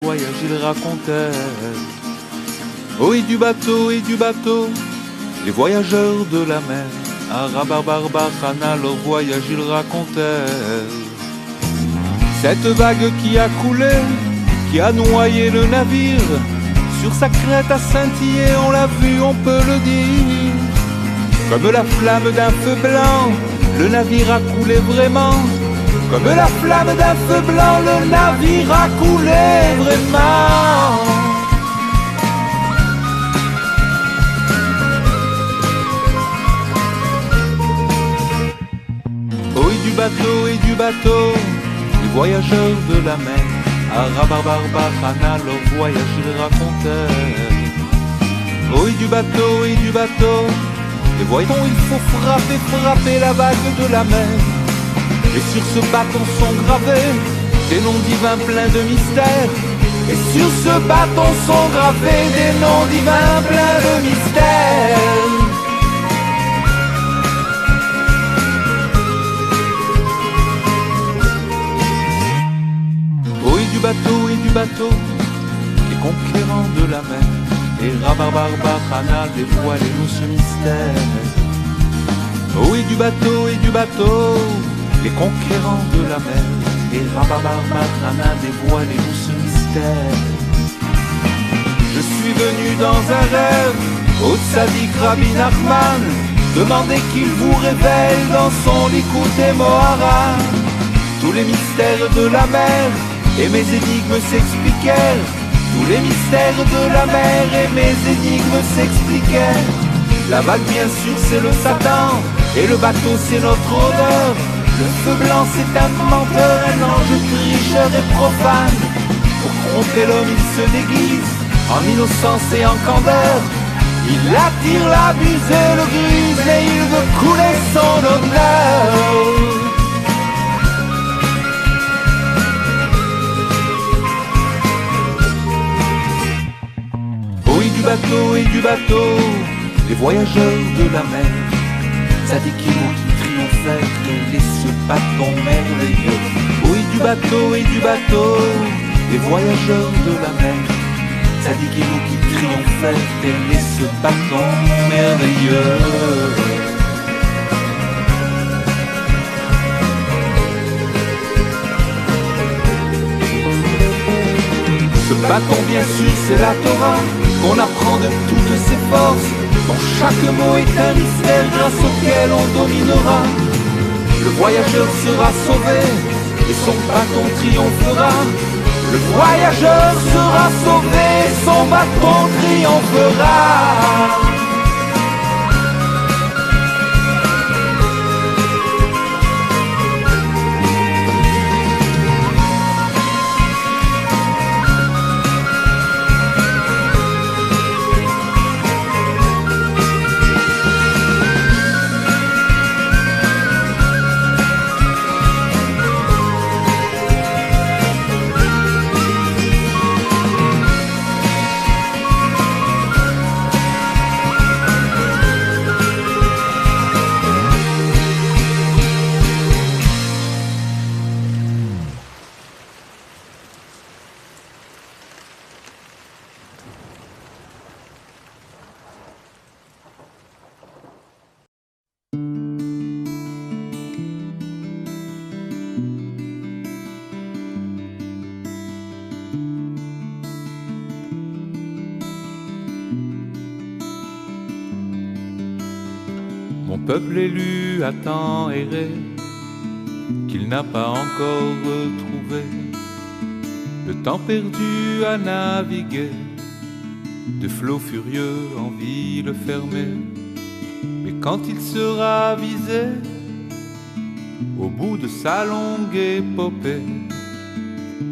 Voyage il racontait. Oh et du bateau, les voyageurs de la mer, à Rabarbarbachana leur voyage ils racontaient. Cette vague qui a coulé, qui a noyé le navire, sur sa crête a scintillé, on l'a vu, on peut le dire. Comme la flamme d'un feu blanc, le navire a coulé vraiment. Comme la flamme d'un feu blanc, le navire a coulé vraiment. Oh et du bateau, les voyageurs de la mer, à Rabarbarbachana leur voyage ils racontaient. Oh et du bateau, les voyageurs, il faut frapper la vague de la mer. Et sur ce bâton sont gravés des noms divins pleins de mystères. Et sur ce bâton sont gravés des noms divins pleins de mystères. Oh et du bateau, les conquérants de la mer, et Rabarbarbachana dévoilez-nous ce mystère. Oh et du bateau, les conquérants de la mer, et Rabarbarbachana dévoilez-nous ce mystère. Je suis venu dans un rêve au Tzadik Rabbi Nachman, demander qu'il vous révèle dans son Likutei Moharan tous les mystères de la mer, et mes énigmes s'expliquèrent. Tous les mystères de la mer et mes énigmes s'expliquèrent. La vague bien sûr c'est le Satan, et le bateau c'est notre odeur. Le feu blanc c'est un menteur, un ange tricheur et profane. Pour tromper l'homme il se déguise en innocence et en candeur. Il attire la buse et le grise et il veut couler son honneur. Oh et du bateau, les voyageurs de la mer, Tzadikim qui triomphèrent, quel est ce bâton merveilleux. Oh et du bateau, les voyageurs de la mer, Tzadikim qui triomphèrent, quel est ce bâton merveilleux. Ce bâton bien sûr c'est la Torah, qu'on apprend de toutes ses forces, dont chaque mot est un mystère grâce auquel on dominera. Le voyageur sera sauvé et son bâton triomphera. Le voyageur sera sauvé et son bâton triomphera. Mon peuple élu a tant erré qu'il n'a pas encore retrouvé le temps perdu à naviguer de flots furieux en ville fermée. Mais quand il sera visé au bout de sa longue épopée,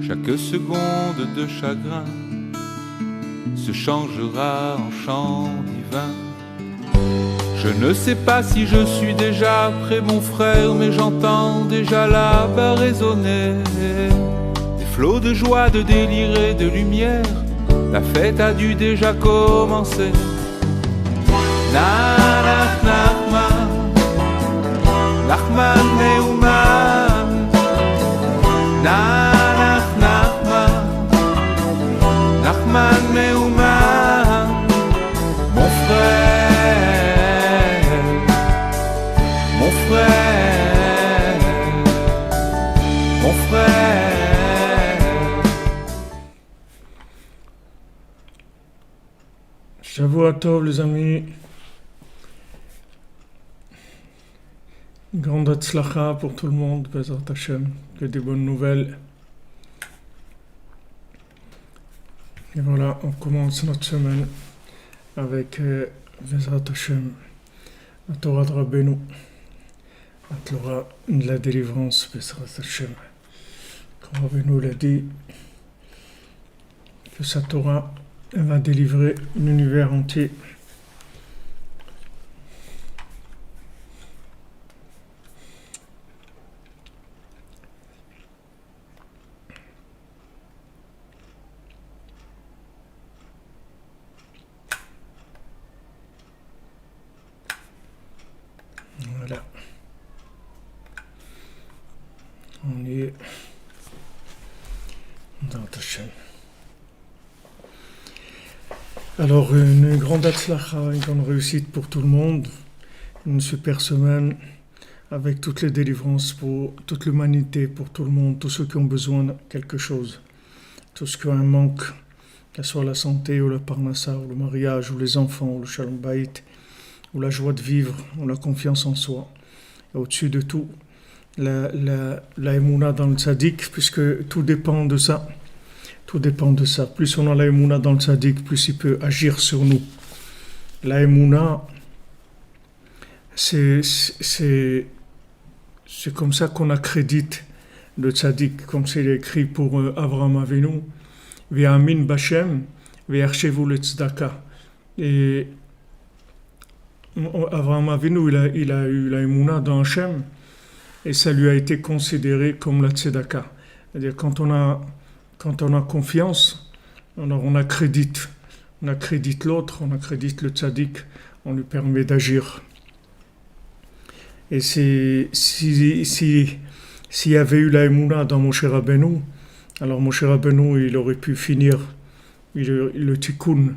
chaque seconde de chagrin se changera en chant divin. Je ne sais pas si je suis déjà près mon frère, mais j'entends déjà là-bas résonner des flots de joie, de délire et de lumière. La fête a dû déjà commencer. Nanach Nachman, Nachman Neumann, Nanach Nachman, Nachman Meuman, mon frère, mon frère, mon frère. Shavua Tov les amis. Grande Hatzlacha pour tout le monde, Bezrat Hashem, que des bonnes nouvelles. Et voilà, on commence notre semaine avec Bezrat Hashem, la Torah de Rabbeinu, la Torah de la délivrance, Bezrat Hashem. Comme Rabbeinu l'a dit, que sa Torah va délivrer l'univers entier. Voilà. On y est dans ta chaîne. Alors, une grande hatzlacha, une grande réussite pour tout le monde. Une super semaine avec toutes les délivrances pour toute l'humanité, pour tout le monde, tous ceux qui ont besoin de quelque chose. Tous ceux qui ont un manque, que ce soit la santé ou la parnassa, ou le mariage, ou les enfants, ou le shalom bayit, ou la joie de vivre, ou la confiance en soi. Et au-dessus de tout, la émouna dans le tzaddik, puisque tout dépend de ça. Tout dépend de ça. Plus on a la émouna dans le tzaddik, plus il peut agir sur nous. La émouna, c'est comme ça qu'on accrédite le tzaddik, comme c'est écrit pour Avraham Avinu, Ve'amin Bashem, ve'arshevu le tzedaka. Et Avraham Avinu, il a eu la émouna dans Hachem, et ça lui a été considéré comme la tzedaka. C'est-à-dire quand on a confiance, alors on accrédite l'autre, on accrédite le tzaddik, on lui permet d'agir. Et s'il y avait eu la émouna dans Moshe Rabbeinu, alors Moshe Rabbeinu, il aurait pu finir le tikkun,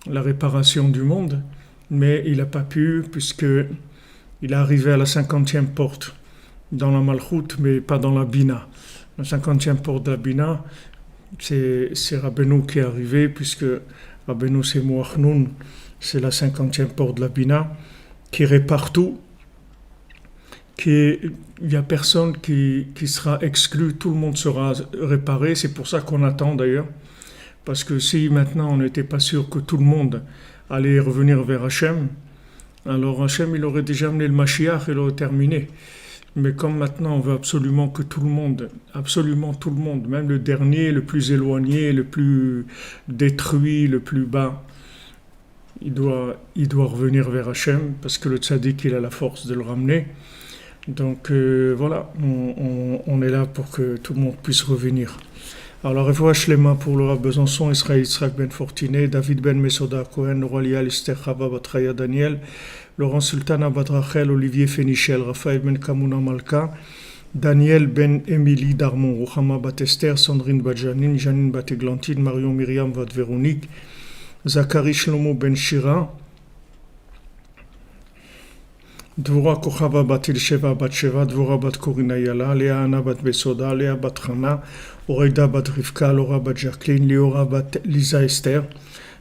la réparation du monde, mais il n'a pas pu, puisqu'il est arrivé à la 50e porte dans la Malchut, mais pas dans la Bina. La 50e porte de la Bina, c'est Rabbeinu qui est arrivé, puisque Rabbeinu c'est Moachnoun, c'est la 50e porte de la Bina, qui répare tout, il n'y a personne qui sera exclu, tout le monde sera réparé, c'est pour ça qu'on attend d'ailleurs, parce que si maintenant on n'était pas sûr que tout le monde allait revenir vers Hachem, alors Hachem il aurait déjà amené le Mashiach, il aurait terminé. Mais comme maintenant on veut absolument que tout le monde, absolument tout le monde, même le dernier, le plus éloigné, le plus détruit, le plus bas, il doit revenir vers Hachem, parce que le tzaddik il a la force de le ramener. Donc voilà, on est là pour que tout le monde puisse revenir. Alors la refoua shlema pour le Rav Besançon, Israël Yitzhak ben Fortiné, David ben Mesoda Cohen, Noralia Esther Chava Batraya Daniel, Laurent Sultana Bat Rachel, Olivier Fénichel, Raphaël ben Kamuna Malka, Daniel ben Émilie Darmon, Ruchama Bat Esther, Sandrine Bat Janine, Janine Bat Eglantine, Marion Myriam Bat Véronique, Zachary Shlomo ben Shira, Dvora Kochava Bat Elsheva Bat Sheva, Dvora Bat Korina Yala, Léa Anna Bat Besoda, Léa Bat Chana, Oreida Bat Rivka, Laura Bat Jacqueline, Liora Bat Lisa Esther,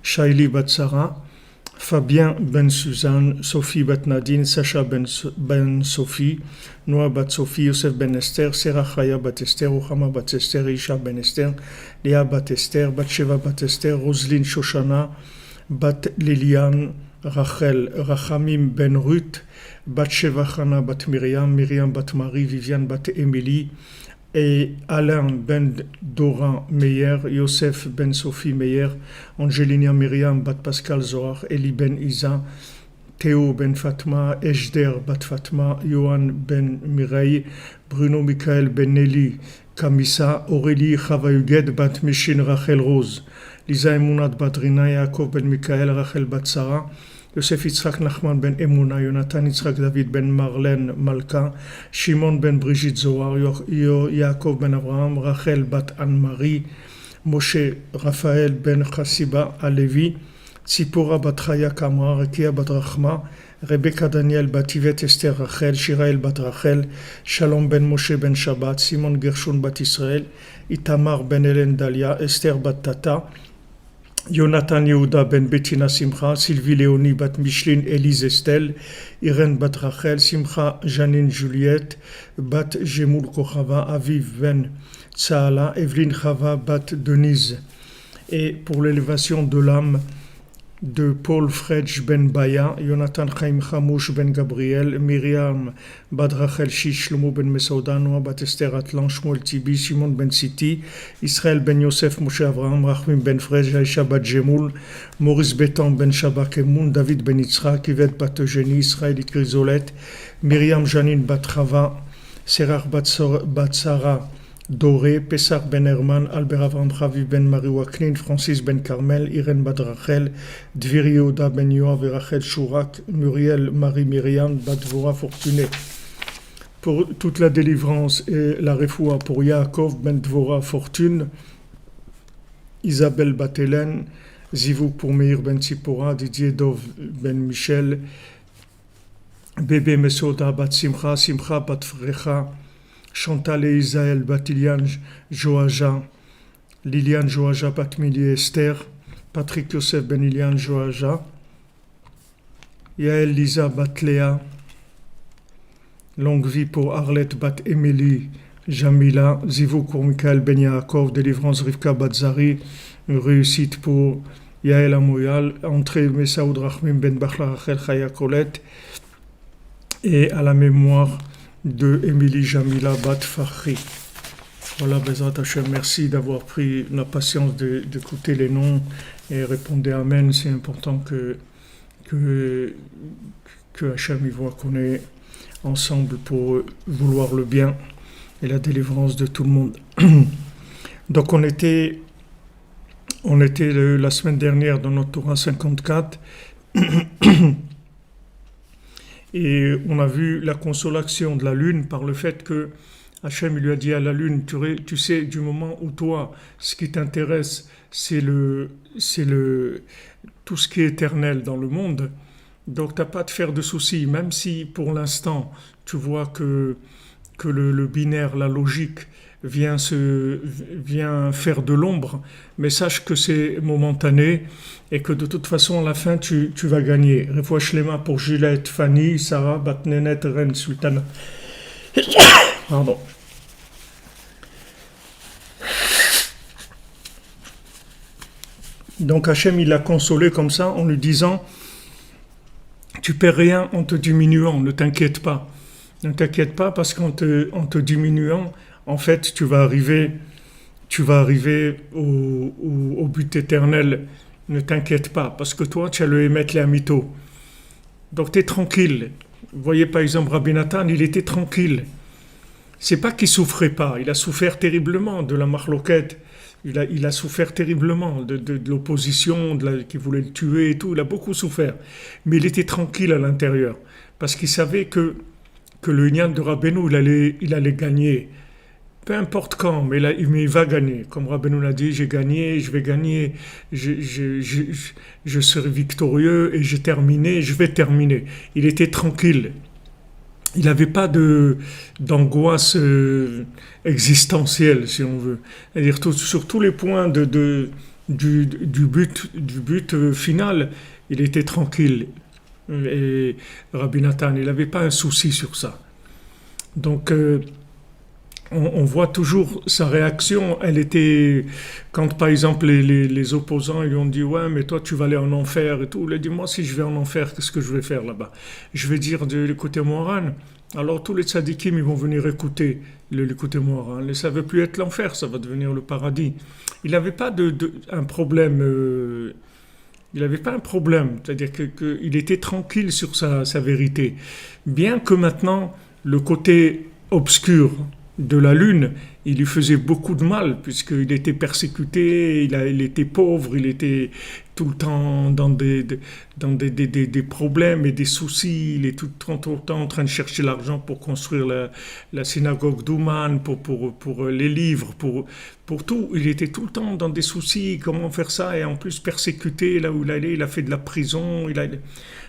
Shaili Bat Sarah, Fabien Ben Suzanne, Sophie Bat Nadine, Sacha Ben Sophie, Noah Bat Sophie, Yosef Ben Esther, Serah Chaya Bat Esther, Ochama Bat Esther, Isha Ben Esther, Léa Bat Esther, Bat Sheva Bat Esther, Roselyne Shoshana, Bat Liliane, Rachel, Rachamim Ben Ruth, Bat Sheva Chana Bat Myriam, Myriam Bat Marie, Viviane Bat Émilie, et Alain Ben Dora Meyer, Yosef Ben Sophie Meyer, Angelina Myriam Bat Pascal Zohar, Eli Ben Isa, Théo Ben Fatma, Ejder Bat Fatma, Johan Ben Mireille, Bruno Michael Ben Nelly, Kamissa, Aurélie Chavayuged Bat Mishin Rachel Rose, Lisa Emunat Bat Rina, Yaakov Ben Michael, Rachel Bat Sarah, Yosef Yitzhak Nachman Ben Emuna, Jonathan Yitzhak David Ben Marlène Malka, Shimon Ben Brigitte Zohar, Yaakov Ben Abraham, Rachel Bat Anne-Marie, Moshe Raphaël ben Chassiba Alevi, Tzipora bat Chaya Kamra, Rekia bat Rachma, Rebecca Daniel bat Yvette Esther Rachel, Shirael bat Rachel, Shalom ben Moshe ben Shabbat, Simon Gershon bat Israël, Itamar ben Hélène Dalia, Esther bat Tata, Jonathan Yehuda ben Bettina Simcha, Sylvie Léonie bat Micheline Élise Estelle, Irène bat Rachel, Simcha Janine Juliette, bat Gemoul Kochava, Aviv ben Tsaala, Evelyne Chava bat Denise. Et pour l'élévation de l'âme de Paul Fredj ben Baya, Jonathan Chaim Chamouche ben Gabriel, Myriam bat Rachel Shish, Shlomo ben Mesouda, Noah bat Esther Atlan, Shmuel Tibi, Shimon ben Siti, Israël ben Yosef, Moshe Avraham, Rachmim ben Frej, Aisha bat Jemoul, Maurice Bétan ben Shabak Emoun, David ben Yitzhak, Yvette bat Eugénie, Israël Grisolette, Myriam Janine bat Chava, Serach bat Sarah Doré, Pessar ben Herman, Albert Avram Chaviv ben Marie Waklin, Francis ben Carmel, Irène bat Rachel, Dvir Yehuda ben Yoav et Rachel Chourak, Muriel Marie Myriam bat Dvora Fortuné. Pour toute la délivrance et la refoua pour Yaakov ben Dvora Fortune, Isabelle bat Hélène, Zivouk pour Meir ben Tzipora, Didier Dov ben Michel, Bébé Mesoda bat Simcha, Simcha bat Frecha, Chantal et Isaël bat Liliane Joaja, Liliane Joaja bat Mili Esther, Patrick Yosef ben Liliane Joaja, Yael Lisa bat Léa, longue vie pour Arlette bat Émilie Jamila, Zivouk pour Michael ben Yaakov, délivrance Rivka bat Zari, une réussite pour Yael Amoyal, entrée Messaoud Rachmim ben Bachla Rachel Chaya Colette, et à la mémoire de Émilie Jamila Bat Fahri. Voilà, Bezrat Hashem, merci d'avoir pris la patience d'écouter les noms et répondez Amen. C'est important que Hashem y voit qu'on est ensemble pour vouloir le bien et la délivrance de tout le monde. Donc on était la semaine dernière dans notre Torah 54 et on a vu la consolation de la lune par le fait que Hachem lui a dit à la lune, tu sais, du moment où toi, ce qui t'intéresse, c'est tout ce qui est éternel dans le monde, donc tu n'as pas à te faire de soucis, même si pour l'instant, tu vois que le binaire, la logique, vient faire de l'ombre, mais sache que c'est momentané et que de toute façon, à la fin, tu vas gagner. Refoua Shlema pour Juliette, Fanny, Sarah, Batnenet, Ren, Sultana. Pardon. Donc Hachem, il l'a consolé comme ça en lui disant « Tu perds rien en te diminuant, ne t'inquiète pas. Ne t'inquiète pas parce qu'en te diminuant, en fait, tu vas arriver au but éternel. Ne t'inquiète pas, parce que toi, tu as le émettre les amito. Donc, tu es tranquille. Vous voyez, par exemple, Rabbi Nathan, il était tranquille. C'est pas qu'il souffrait pas. Il a souffert terriblement de la marloquette. Il a souffert terriblement de l'opposition, qui voulait le tuer et tout. Il a beaucoup souffert. Mais il était tranquille à l'intérieur. Parce qu'il savait que le Inyan de Rabbeinu, il allait gagner. Peu importe quand, mais il va gagner. Comme Rabbeinu l'a dit, j'ai gagné, je vais gagner, je serai victorieux et j'ai terminé, je vais terminer. Il était tranquille. Il n'avait pas d'angoisse existentielle, si on veut. C'est-à-dire sur tous les points du but final, il était tranquille. Et Rabbi Nathan, il n'avait pas un souci sur ça. Donc, on voit toujours sa réaction. Elle était, quand par exemple les opposants ils lui ont dit « Ouais, mais toi tu vas aller en enfer et tout », il a dit « Moi si je vais en enfer, qu'est-ce que je vais faire là-bas ? Je vais dire de l'écouter Moharan. » Alors tous les tzadikim ils vont venir écouter l'écouter Moharan. Ça ne veut plus être l'enfer, ça va devenir le paradis. Il n'avait pas un problème. Il n'avait pas un problème, c'est-à-dire qu'il était tranquille sur sa vérité. Bien que maintenant, le côté obscur de la lune, il lui faisait beaucoup de mal, puisqu'il était persécuté, il était pauvre, il était tout le temps dans des problèmes et des soucis. Il est tout le temps en train de chercher l'argent pour construire la synagogue d'Ouman, pour les livres, pour tout. Il était tout le temps dans des soucis, comment faire ça, et en plus persécuté là où il allait. Il a fait de la prison,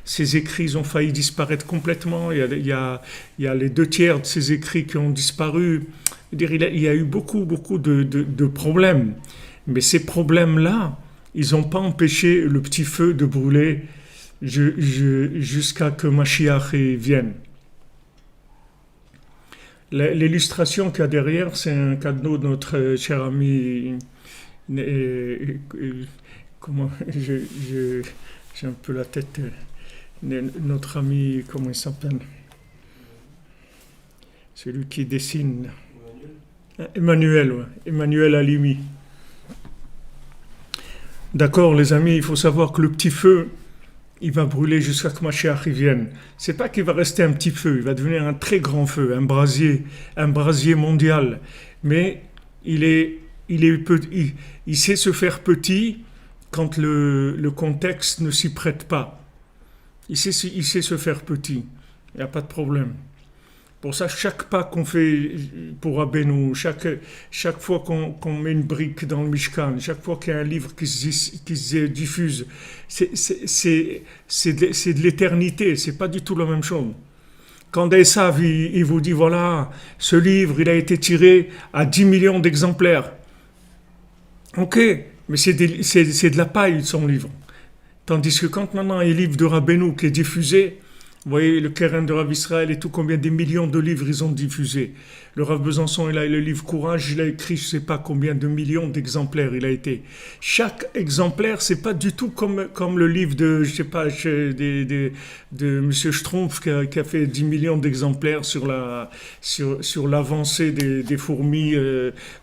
ses écrits ils ont failli disparaître complètement. Il y a les 2/3 de ses écrits qui ont disparu. Il y a eu beaucoup de problèmes. Mais ces problèmes-là, ils n'ont pas empêché le petit feu de brûler jusqu'à que Mashiach vienne. L'illustration qu'il y a derrière, c'est un cadeau de notre cher ami. Comment j'ai un peu la tête. Notre ami, comment il s'appelle? Celui qui dessine. Emmanuel, ouais. Emmanuel Halimi. D'accord, les amis, il faut savoir que le petit feu, il va brûler jusqu'à ce que Mashiach vienne. C'est pas qu'il va rester un petit feu, il va devenir un très grand feu, un brasier mondial. Mais il sait se faire petit quand le contexte ne s'y prête pas. Il sait se faire petit, il n'y a pas de problème. Pour ça, chaque pas qu'on fait pour Rabbeinu, chaque fois qu'on met une brique dans le Mishkan, chaque fois qu'il y a un livre qui se diffuse, c'est de l'éternité, c'est pas du tout la même chose. Quand Esav, il vous dit, voilà, ce livre, il a été tiré à 10 millions d'exemplaires. Ok, mais c'est de la paille, son livre. Tandis que quand maintenant il y a un livre de Rabbeinu qui est diffusé, vous voyez, le Keren de Rav Israël et tout, combien des millions de livres ils ont diffusé. Le Rav Besançon, il a le livre Courage, il a écrit, je ne sais pas combien de millions d'exemplaires il a été. Chaque exemplaire, c'est pas du tout comme le livre de, je sais pas, de M. Schtroumpf qui a fait 10 millions d'exemplaires sur l'avancée des fourmis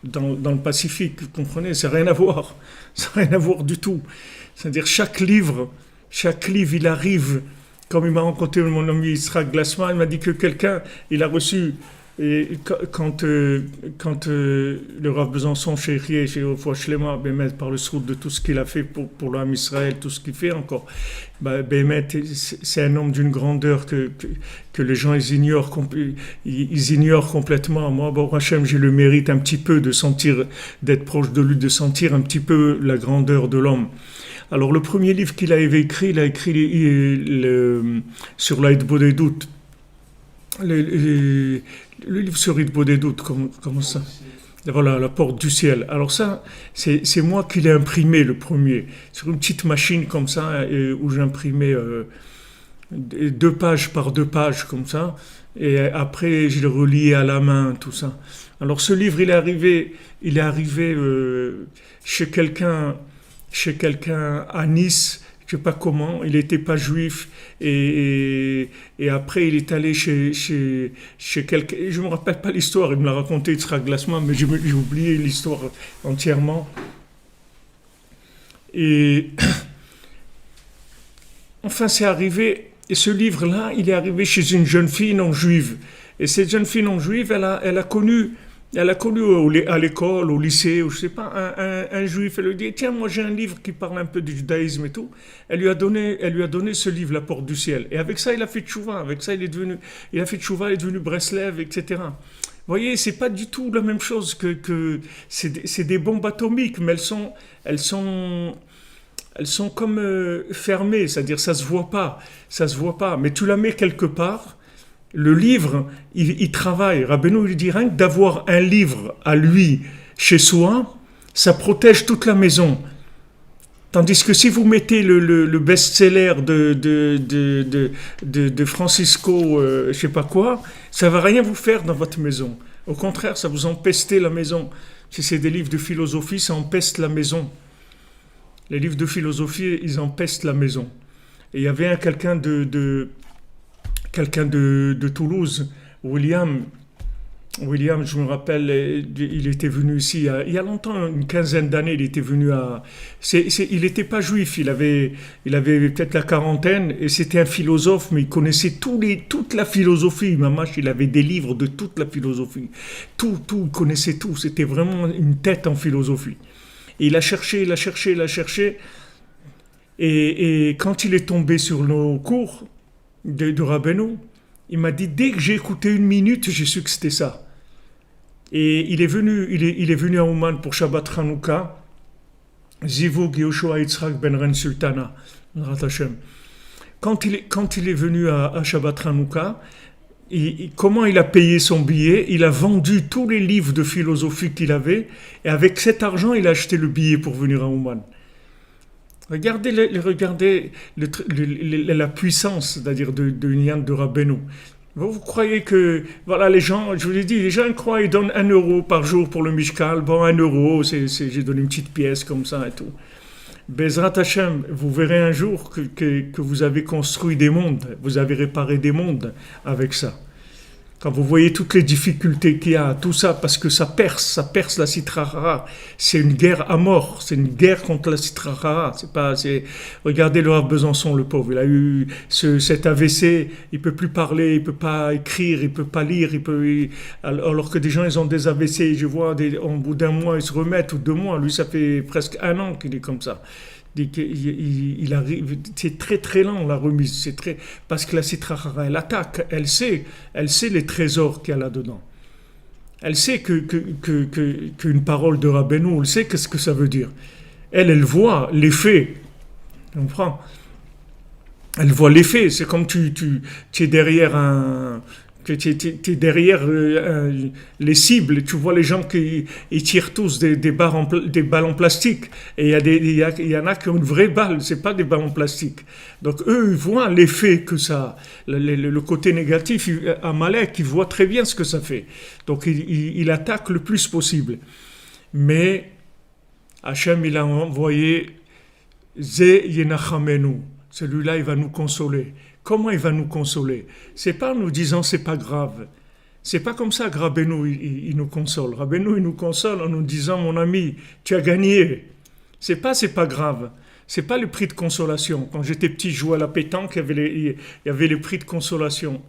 dans le Pacifique. Vous comprenez? Ça n'a rien à voir. Ça n'a rien à voir du tout. C'est-à-dire, chaque livre, il arrive. Comme il m'a rencontré mon ami Israël Glassman, il m'a dit que quelqu'un, il a reçu, et quand le Rav Besançon chez Ofoua Shlema, Bémet, par le soute de tout ce qu'il a fait pour l'âme Israël, tout ce qu'il fait encore, Bémet, c'est un homme d'une grandeur que les gens ils ignorent complètement. Moi, Baruch Hashem, j'ai le mérite un petit peu d'être proche de lui, de sentir un petit peu la grandeur de l'homme. Alors, le premier livre qu'il avait écrit, il a écrit sur la Hitbodedut. Le livre sur Hitbodedut, comment ça? Voilà, la porte du ciel. Alors ça, c'est moi qui l'ai imprimé, le premier, sur une petite machine comme ça, où j'imprimais 2 pages par 2 pages, comme ça. Et après, je l'ai relié à la main, tout ça. Alors, ce livre, il est arrivé chez quelqu'un à Nice, je ne sais pas comment, il n'était pas juif, et après il est allé chez quelqu'un, je ne me rappelle pas l'histoire, il me l'a raconté Yitzhak Glassman, mais j'ai oublié l'histoire entièrement. Et enfin c'est arrivé, et ce livre-là, il est arrivé chez une jeune fille non juive, et cette jeune fille non juive, elle a connu à l'école, au lycée, ou je sais pas, un juif. Elle lui dit, tiens, moi j'ai un livre qui parle un peu du judaïsme et tout. Elle lui a donné ce livre, La Porte du Ciel. Et avec ça, il a fait tchouva. Avec ça, il est devenu Breslev, etc. Vous voyez, c'est pas du tout la même chose que c'est des bombes atomiques, mais elles sont comme fermées, c'est-à-dire ça se voit pas. Mais tu la mets quelque part. Le livre, il travaille. Rabbeinu lui dit rien que d'avoir un livre à lui chez soi, ça protège toute la maison. Tandis que si vous mettez le best-seller de Francisco, je sais pas quoi, ça va rien vous faire dans votre maison. Au contraire, ça vous empeste la maison. Si c'est des livres de philosophie, ça empeste la maison. Les livres de philosophie, ils empestent la maison. Et il y avait quelqu'un de Toulouse, William, je me rappelle, il était venu ici il y a longtemps, une quinzaine d'années, il était venu il n'était pas juif, il avait peut-être la quarantaine, et c'était un philosophe, mais il connaissait toute la philosophie, Mamash, il avait des livres de toute la philosophie, tout, il connaissait tout, c'était vraiment une tête en philosophie. Et il a cherché, Et quand il est tombé sur nos cours de Rabbeinu, il m'a dit, dès que j'ai écouté 1 minute, j'ai su que c'était ça. Et il est venu à Ouman pour Shabbat Hanouka, Zivug Yehoshua Yitzhak Ben Ren Sultana, Rat Hashem. Quand il est venu à Shabbat Hanouka, comment il a payé son billet? Il a vendu tous les livres de philosophie qu'il avait, et avec cet argent, il a acheté le billet pour venir à Ouman. Regardez la puissance, c'est-à-dire de Nyan de Rabbeinu. Vous croyez que, voilà, les gens, je vous l'ai dit, les gens croient, ils donnent 1 € par jour pour le Mishkal. Bon, 1 €, j'ai donné une petite pièce comme ça et tout. Bezrat Hashem, vous verrez un jour que vous avez construit des mondes, vous avez réparé des mondes avec ça. Quand vous voyez toutes les difficultés qu'il y a, tout ça, parce que ça perce la Sitra Achra. C'est une guerre à mort, c'est une guerre contre la Sitra Achra. Regardez le Rav Besançon, le pauvre, il a eu cet AVC, il peut plus parler, il peut pas écrire, il peut pas lire, alors que des gens, ils ont des AVC, je vois, au bout d'un mois, ils se remettent, ou 2 mois, lui, ça fait presque 1 an qu'il est comme ça. Il arrive, c'est très très lent la remise, parce que la Sitra Achra, elle attaque, elle sait les trésors qu'il y a là-dedans. Elle sait qu'une parole de Rabbeinu, elle sait qu'est-ce que ça veut dire. Elle voit l'effet, tu comprends? Elle voit l'effet, c'est comme tu es derrière tu es derrière les cibles, tu vois les gens qui ils tirent tous des balles en plastique, et il y en a qui ont une vraie balle, c'est pas des balles en plastique. Donc eux, ils voient l'effet que ça, le côté négatif, Amalek, ils voient très bien ce que ça fait. Donc il attaque le plus possible. Mais Hachem, il a envoyé Ze Yenachamenu, celui-là, il va nous consoler. Comment il va nous consoler? C'est pas en nous disant c'est pas grave. C'est pas comme ça que Rabbeinu il nous console. Rabbeinu il nous console en nous disant mon ami, tu as gagné. C'est pas grave. C'est pas le prix de consolation. Quand j'étais petit, je jouais à la pétanque, il y avait les prix de consolation.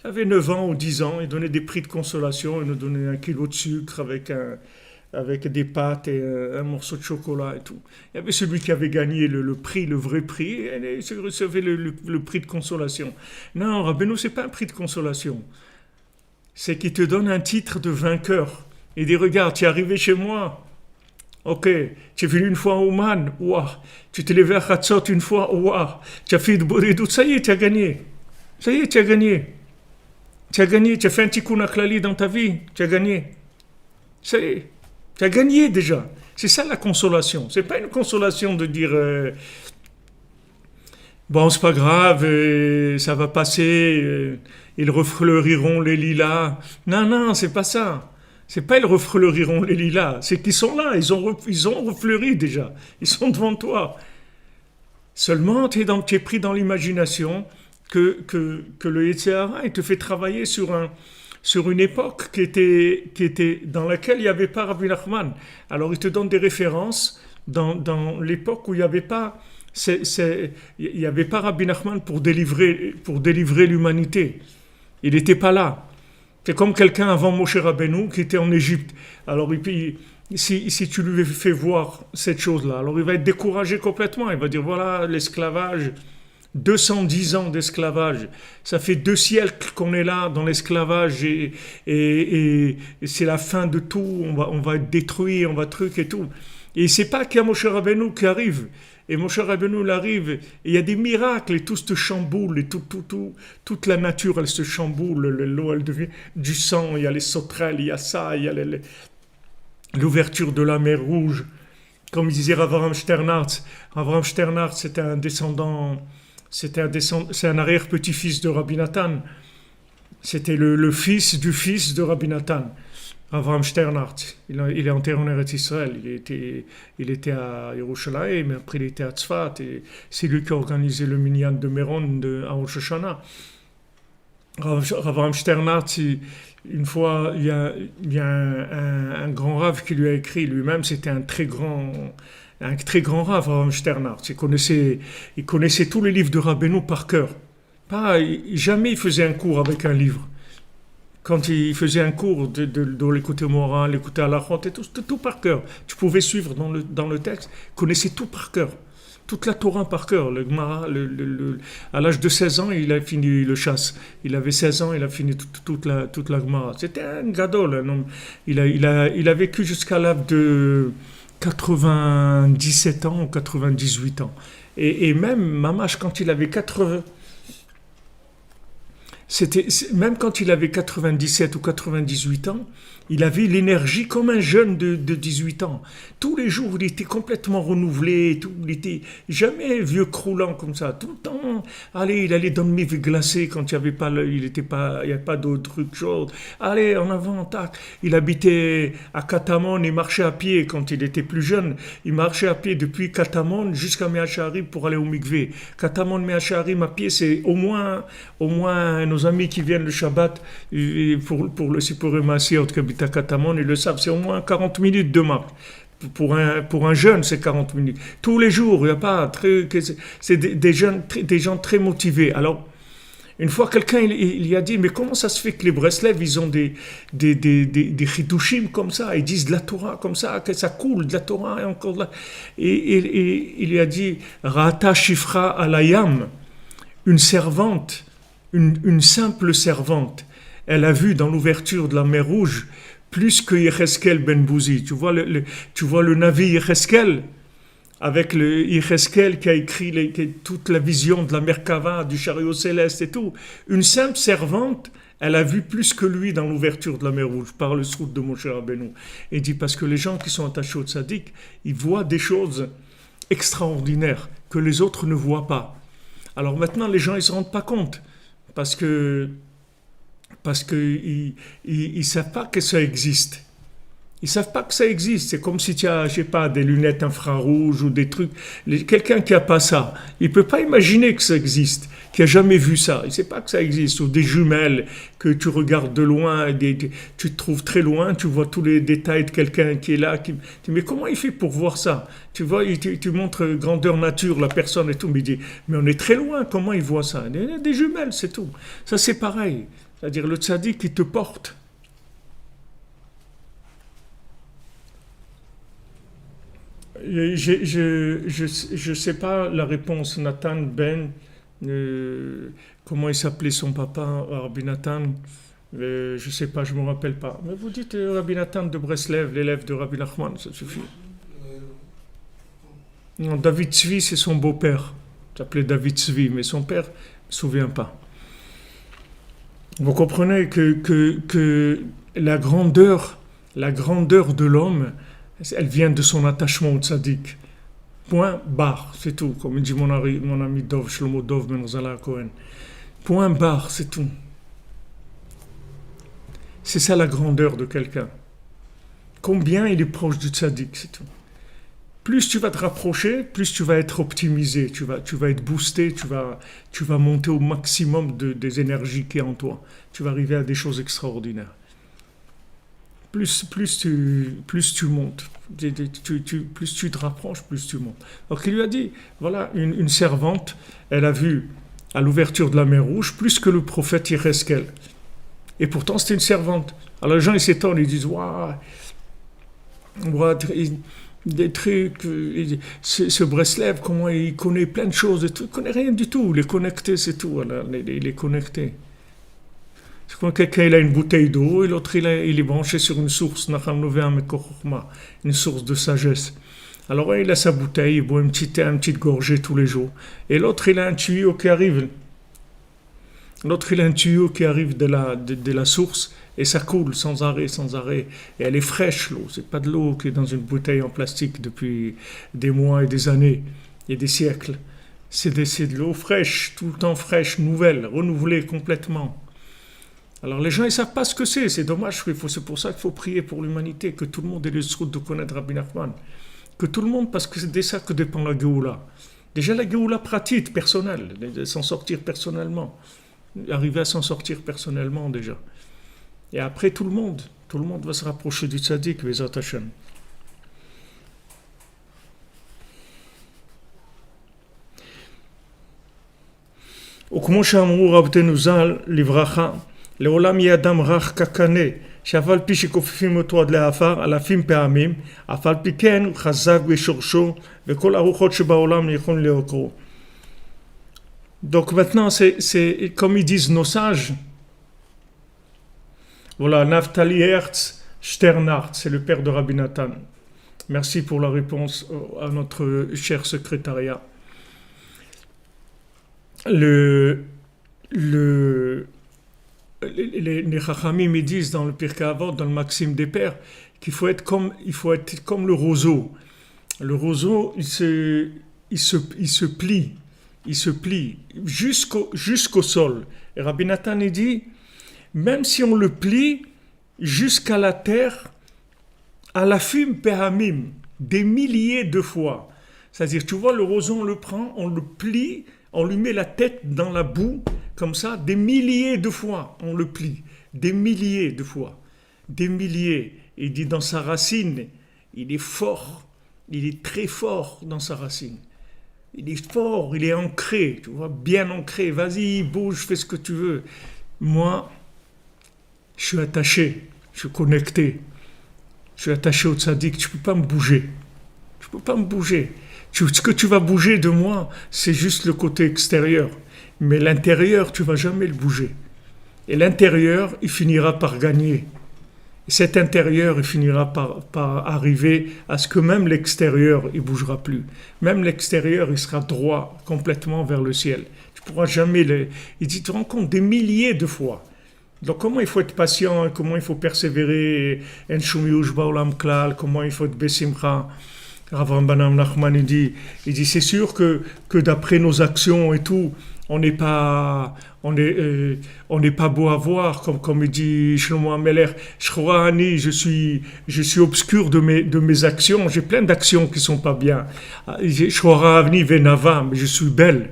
J'avais 9 ans ou 10 ans, ils donnaient des prix de consolation, ils nous donnaient 1 kilo de sucre avec des pâtes et un morceau de chocolat et tout. Il y avait celui qui avait gagné le prix, le vrai prix, et il recevait le prix de consolation. Non, Rabbeinu, c'est pas un prix de consolation. C'est qu'il te donne un titre de vainqueur. Il dit, regarde, tu es arrivé chez moi. Ok, tu es venu une fois au Man. Ouah. Tu t'es levé à Khatsot une fois. Ouah. Tu as fait de Borédout. Ça y est, tu as gagné. Ça y est, tu as gagné. Tu as gagné. Tu as fait un tikkun aklali dans ta vie. Tu as gagné. Ça y est. Tu as gagné déjà. C'est ça la consolation. C'est pas une consolation de dire bon, c'est pas grave, ça va passer, ils refleuriront les lilas. Non, c'est pas ça. C'est pas ils refleuriront les lilas, c'est qu'ils sont là, ils ont refleuri déjà. Ils sont devant toi. Seulement, tu es pris dans l'imagination que le Yetzer Hara, il te fait travailler sur une époque qui était dans laquelle il n'y avait pas Rabbi Nachman. Alors il te donne des références dans l'époque où il n'y avait pas Rabbi Nachman pour délivrer l'humanité. Il n'était pas là. C'est comme quelqu'un avant Moshe Rabbeinu qui était en Égypte. Alors si tu lui fais voir cette chose-là, alors il va être découragé complètement. Il va dire voilà l'esclavage. 210 ans d'esclavage, ça fait 2 siècles qu'on est là dans l'esclavage et c'est la fin de tout, on va être détruit, on va truc et tout. Et c'est pas qu'il y a Moshe Rabbeinu qui arrive, et Moshe Rabbeinu il arrive, et il y a des miracles, et tout se chamboule, et toute la nature elle se chamboule, l'eau elle devient du sang, il y a les sauterelles, il y a ça, il y a l'ouverture de la mer Rouge. Comme disait Avraham Sternhardt, c'était c'est un arrière-petit-fils de Rabbi Nathan. C'était le fils du fils de Rabbi Nathan, Avraham Sternhardt. Il est enterré en Eretz Israël. Il était à Yerushalayim, mais après il était à Tzfat. Et c'est lui qui a organisé le minyan de Méron à Rosh Hashanah. Avraham Sternhardt, une fois, il y a un grand rave qui lui a écrit. Lui-même, c'était un très grand rave, Avraham Sternhardt. Il connaissait tous les livres de Rabbeinu par cœur. Jamais il faisait un cours avec un livre. Quand il faisait un cours de l'écouter moral, l'écouter à la honte et tout, c'était tout par cœur. Tu pouvais suivre dans le texte, il connaissait tout par cœur. toute la Torah par cœur. Le Gemara, à l'âge de 16 ans, il a fini le chasse. Il avait 16 ans, il a fini toute la Gemara. C'était un gadol, un homme. Il a vécu jusqu'à l'âge de 97 ans ou 98 ans. Et même Mamash, quand il avait 80... Même quand il avait 97 ou 98 ans, il avait l'énergie comme un jeune de 18 ans. Tous les jours, il était complètement renouvelé. Il était jamais vieux croulant comme ça. Tout le temps, il allait dans le miv glacé quand il n'y avait pas, d'autres trucs chauds. Allez, en avant, tac. Il habitait à Katamon, il marchait à pied quand il était plus jeune. Il marchait à pied depuis Katamon jusqu'à Meacharim pour aller au mikvé. Katamon, Meacharim à pied, c'est au moins nos amis qui viennent le Shabbat pour le Sipuré Maasiyot qui habite à Katamon, ils le savent, c'est au moins 40 minutes de marche. Pour un jeune, c'est 40 minutes. Tous les jours, il n'y a pas... C'est des gens très motivés. Alors, une fois, quelqu'un il a dit, mais comment ça se fait que les Breslev, ils ont des chidushim comme ça, ils disent de la Torah comme ça, que ça coule de la Torah et encore là. Et il lui a dit, Rata Shifra Alayam, une servante, une simple servante, elle a vu dans l'ouverture de la mer Rouge plus que Yecheskel ben Bouzi. Tu vois le Navi Yecheskel, avec le Yecheskel qui a écrit toute la vision de la Merkava, du chariot céleste et tout. Une simple servante, elle a vu plus que lui dans l'ouverture de la mer Rouge, par le soute de Moshe Rabbeinu. Et dit, parce que les gens qui sont attachés au tzaddik, ils voient des choses extraordinaires que les autres ne voient pas. Alors maintenant, les gens, ils ne se rendent pas compte. Parce que ils savent pas que ça existe. Ils savent pas que ça existe. C'est comme si tu as, je sais pas, des lunettes infrarouges ou des trucs. Quelqu'un qui a pas ça, il peut pas imaginer que ça existe, qui a jamais vu ça. Il sait pas que ça existe. Ou des jumelles que tu regardes de loin, tu te trouves très loin, tu vois tous les détails de quelqu'un qui est là. Mais comment il fait pour voir ça? Tu vois, tu montres grandeur nature, la personne et tout, mais il dit, mais on est très loin. Comment il voit ça? Des jumelles, c'est tout. Ça c'est pareil. C'est-à-dire le tzaddik qui te porte. Je sais pas la réponse. Nathan Ben, comment il s'appelait son papa, Rabbi Nathan, je sais pas, je me rappelle pas. Mais vous dites Rabbi Nathan de Breslev, l'élève de Rabbi Nachman, ça suffit. Non, David Tzvi, c'est son beau-père. Il s'appelait David Tzvi, mais son père ne se souvient pas. Vous comprenez que la grandeur de l'homme, elle vient de son attachement au tzaddik. Point barre, c'est tout. Comme dit mon ami Dov, Shlomo Dov Ben Zala Cohen. Point barre, c'est tout. C'est ça la grandeur de quelqu'un. Combien il est proche du tzaddik, c'est tout. Plus tu vas te rapprocher, plus tu vas être optimisé, tu vas être boosté, tu vas monter au maximum des énergies qui est en toi. Tu vas arriver à des choses extraordinaires. Plus tu montes, plus tu te rapproches, plus tu montes. Donc il lui a dit, voilà, une servante, elle a vu à l'ouverture de la mer Rouge plus que le prophète Yecheskel. Et pourtant c'était une servante. Alors les gens ils s'étonnent, ils disent, waouh, des trucs, ce Breslev, comment il connaît plein de choses, il ne connaît rien du tout, il est connecté, c'est tout, voilà, il est connecté. C'est comme quelqu'un il a une bouteille d'eau et l'autre il est branché sur une source, une source de sagesse. Alors il a sa bouteille, il boit une petite gorgée tous les jours. Et l'autre il a un tuyau qui arrive. De la source et ça coule sans arrêt. Et elle est fraîche l'eau, c'est pas de l'eau qui est dans une bouteille en plastique depuis des mois et des années et des siècles. C'est de l'eau fraîche, tout le temps fraîche, nouvelle, renouvelée complètement. Alors les gens ils savent pas ce que c'est dommage, c'est pour ça qu'il faut prier pour l'humanité, que tout le monde ait le souhait de connaître Rabbi Nachman. Que tout le monde, parce que c'est de ça que dépend la Géoula. Déjà la Géoula pratique, personnelle, de s'en sortir personnellement. Arriver à s'en sortir personnellement déjà. Et après tout le monde va se rapprocher du tzaddik, Bezat Hashem. וכמו שאמרו רבותינו ז"ל לברכה, לעולם יהיה אדם רך כקנה, שאף על פי שכופפים אותו עד לעפר, אלפים פעמים, אף על פי כן הוא חזק בשורשו, וכל הרוחות שבעולם יכולים לעוקרו. Donc maintenant, c'est comme ils disent nos sages. Voilà, Naftali Hertz Sternhardt, c'est le père de Rabbi Nathan. Merci pour la réponse à notre cher secrétariat. Les Chachamim ils disent dans le Pirkei Avot, dans le Maxime des Pères, qu'il faut être comme le roseau. Le roseau, il se plie jusqu'au sol. Et Rabbi Nathan il dit, même si on le plie jusqu'à la terre, à la fume péhamim, des milliers de fois. C'est-à-dire, tu vois, le roseau, on le prend, on le plie, on lui met la tête dans la boue, comme ça, des milliers de fois, on le plie, des milliers de fois, des milliers. Il dit dans sa racine, il est fort, il est très fort dans sa racine. Il est fort, il est ancré, tu vois, bien ancré. Vas-y, bouge, fais ce que tu veux. Moi, je suis attaché, je suis connecté. Je suis attaché au tzaddik, tu ne peux pas me bouger. Tu ne peux pas me bouger. Ce que tu vas bouger de moi, c'est juste le côté extérieur. Mais l'intérieur, tu ne vas jamais le bouger. Et l'intérieur, il finira par gagner. Et cet intérieur, il finira par arriver à ce que même l'extérieur, il ne bougera plus. Même l'extérieur, il sera droit complètement vers le ciel. Tu ne pourras jamais... Il dit, tu te rends compte, des milliers de fois. Donc comment il faut être patient, comment il faut persévérer, comment il faut être besimcha. Rav Banam Nachman il dit c'est sûr que d'après nos actions et tout, on n'est pas beau à voir, comme il dit Shlomo Ameler, je suis obscur de mes actions, j'ai plein d'actions qui sont pas bien. Mais je suis belle.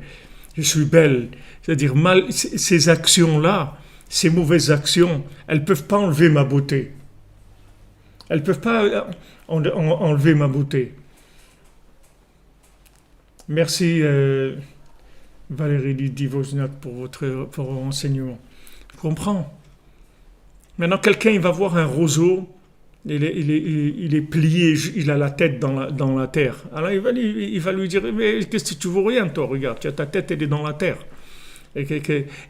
C'est-à-dire ces actions-là, ces mauvaises actions, elles ne peuvent pas enlever ma beauté. Elles ne peuvent pas enlever ma beauté. Merci Valérie Divozniak pour votre enseignement. Je comprends. Maintenant, quelqu'un il va voir un roseau, il est plié, il a la tête dans la terre. Alors il va lui dire, mais qu'est-ce que tu vois rien toi, regarde, ta tête elle est dans la terre. Et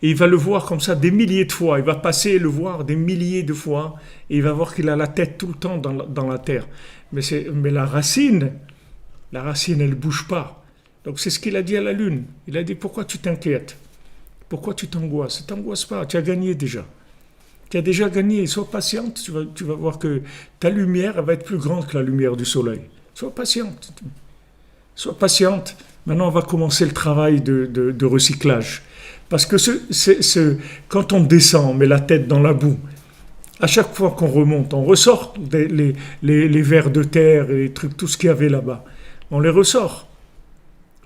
il va le voir comme ça des milliers de fois. Il va passer et le voir des milliers de fois. Et il va voir qu'il a la tête tout le temps dans la terre. Mais la racine, elle ne bouge pas. Donc c'est ce qu'il a dit à la lune. Il a dit, pourquoi tu t'inquiètes? Pourquoi tu t'angoisses? Ne t'angoisse pas, tu as gagné déjà. Tu as déjà gagné. Sois patiente, tu vas voir que ta lumière elle va être plus grande que la lumière du soleil. Sois patiente. Sois patiente. Maintenant, on va commencer le travail de recyclage. Parce que quand on descend, on met la tête dans la boue, à chaque fois qu'on remonte, on ressort les vers de terre et les trucs, tout ce qu'il y avait là-bas. On les ressort.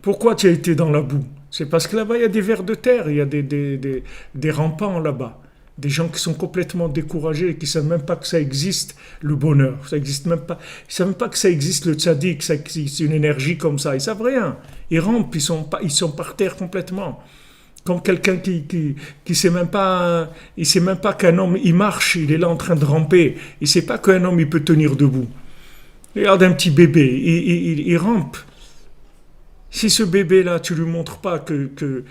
Pourquoi tu as été dans la boue? C'est parce que là-bas, il y a des vers de terre, il y a des rampants là-bas. Des gens qui sont complètement découragés et qui ne savent même pas que ça existe, le bonheur. Ça existe même pas. Ils ne savent même pas que ça existe le tzaddik, que ça existe une énergie comme ça. Ils ne savent rien. Ils rampent, ils sont par terre complètement. Comme quelqu'un qui sait même pas, il sait même pas qu'un homme il marche, il est là en train de ramper, il sait pas qu'un homme il peut tenir debout. Regarde un petit bébé, il rampe. Si ce bébé là, tu lui montres pas qu'un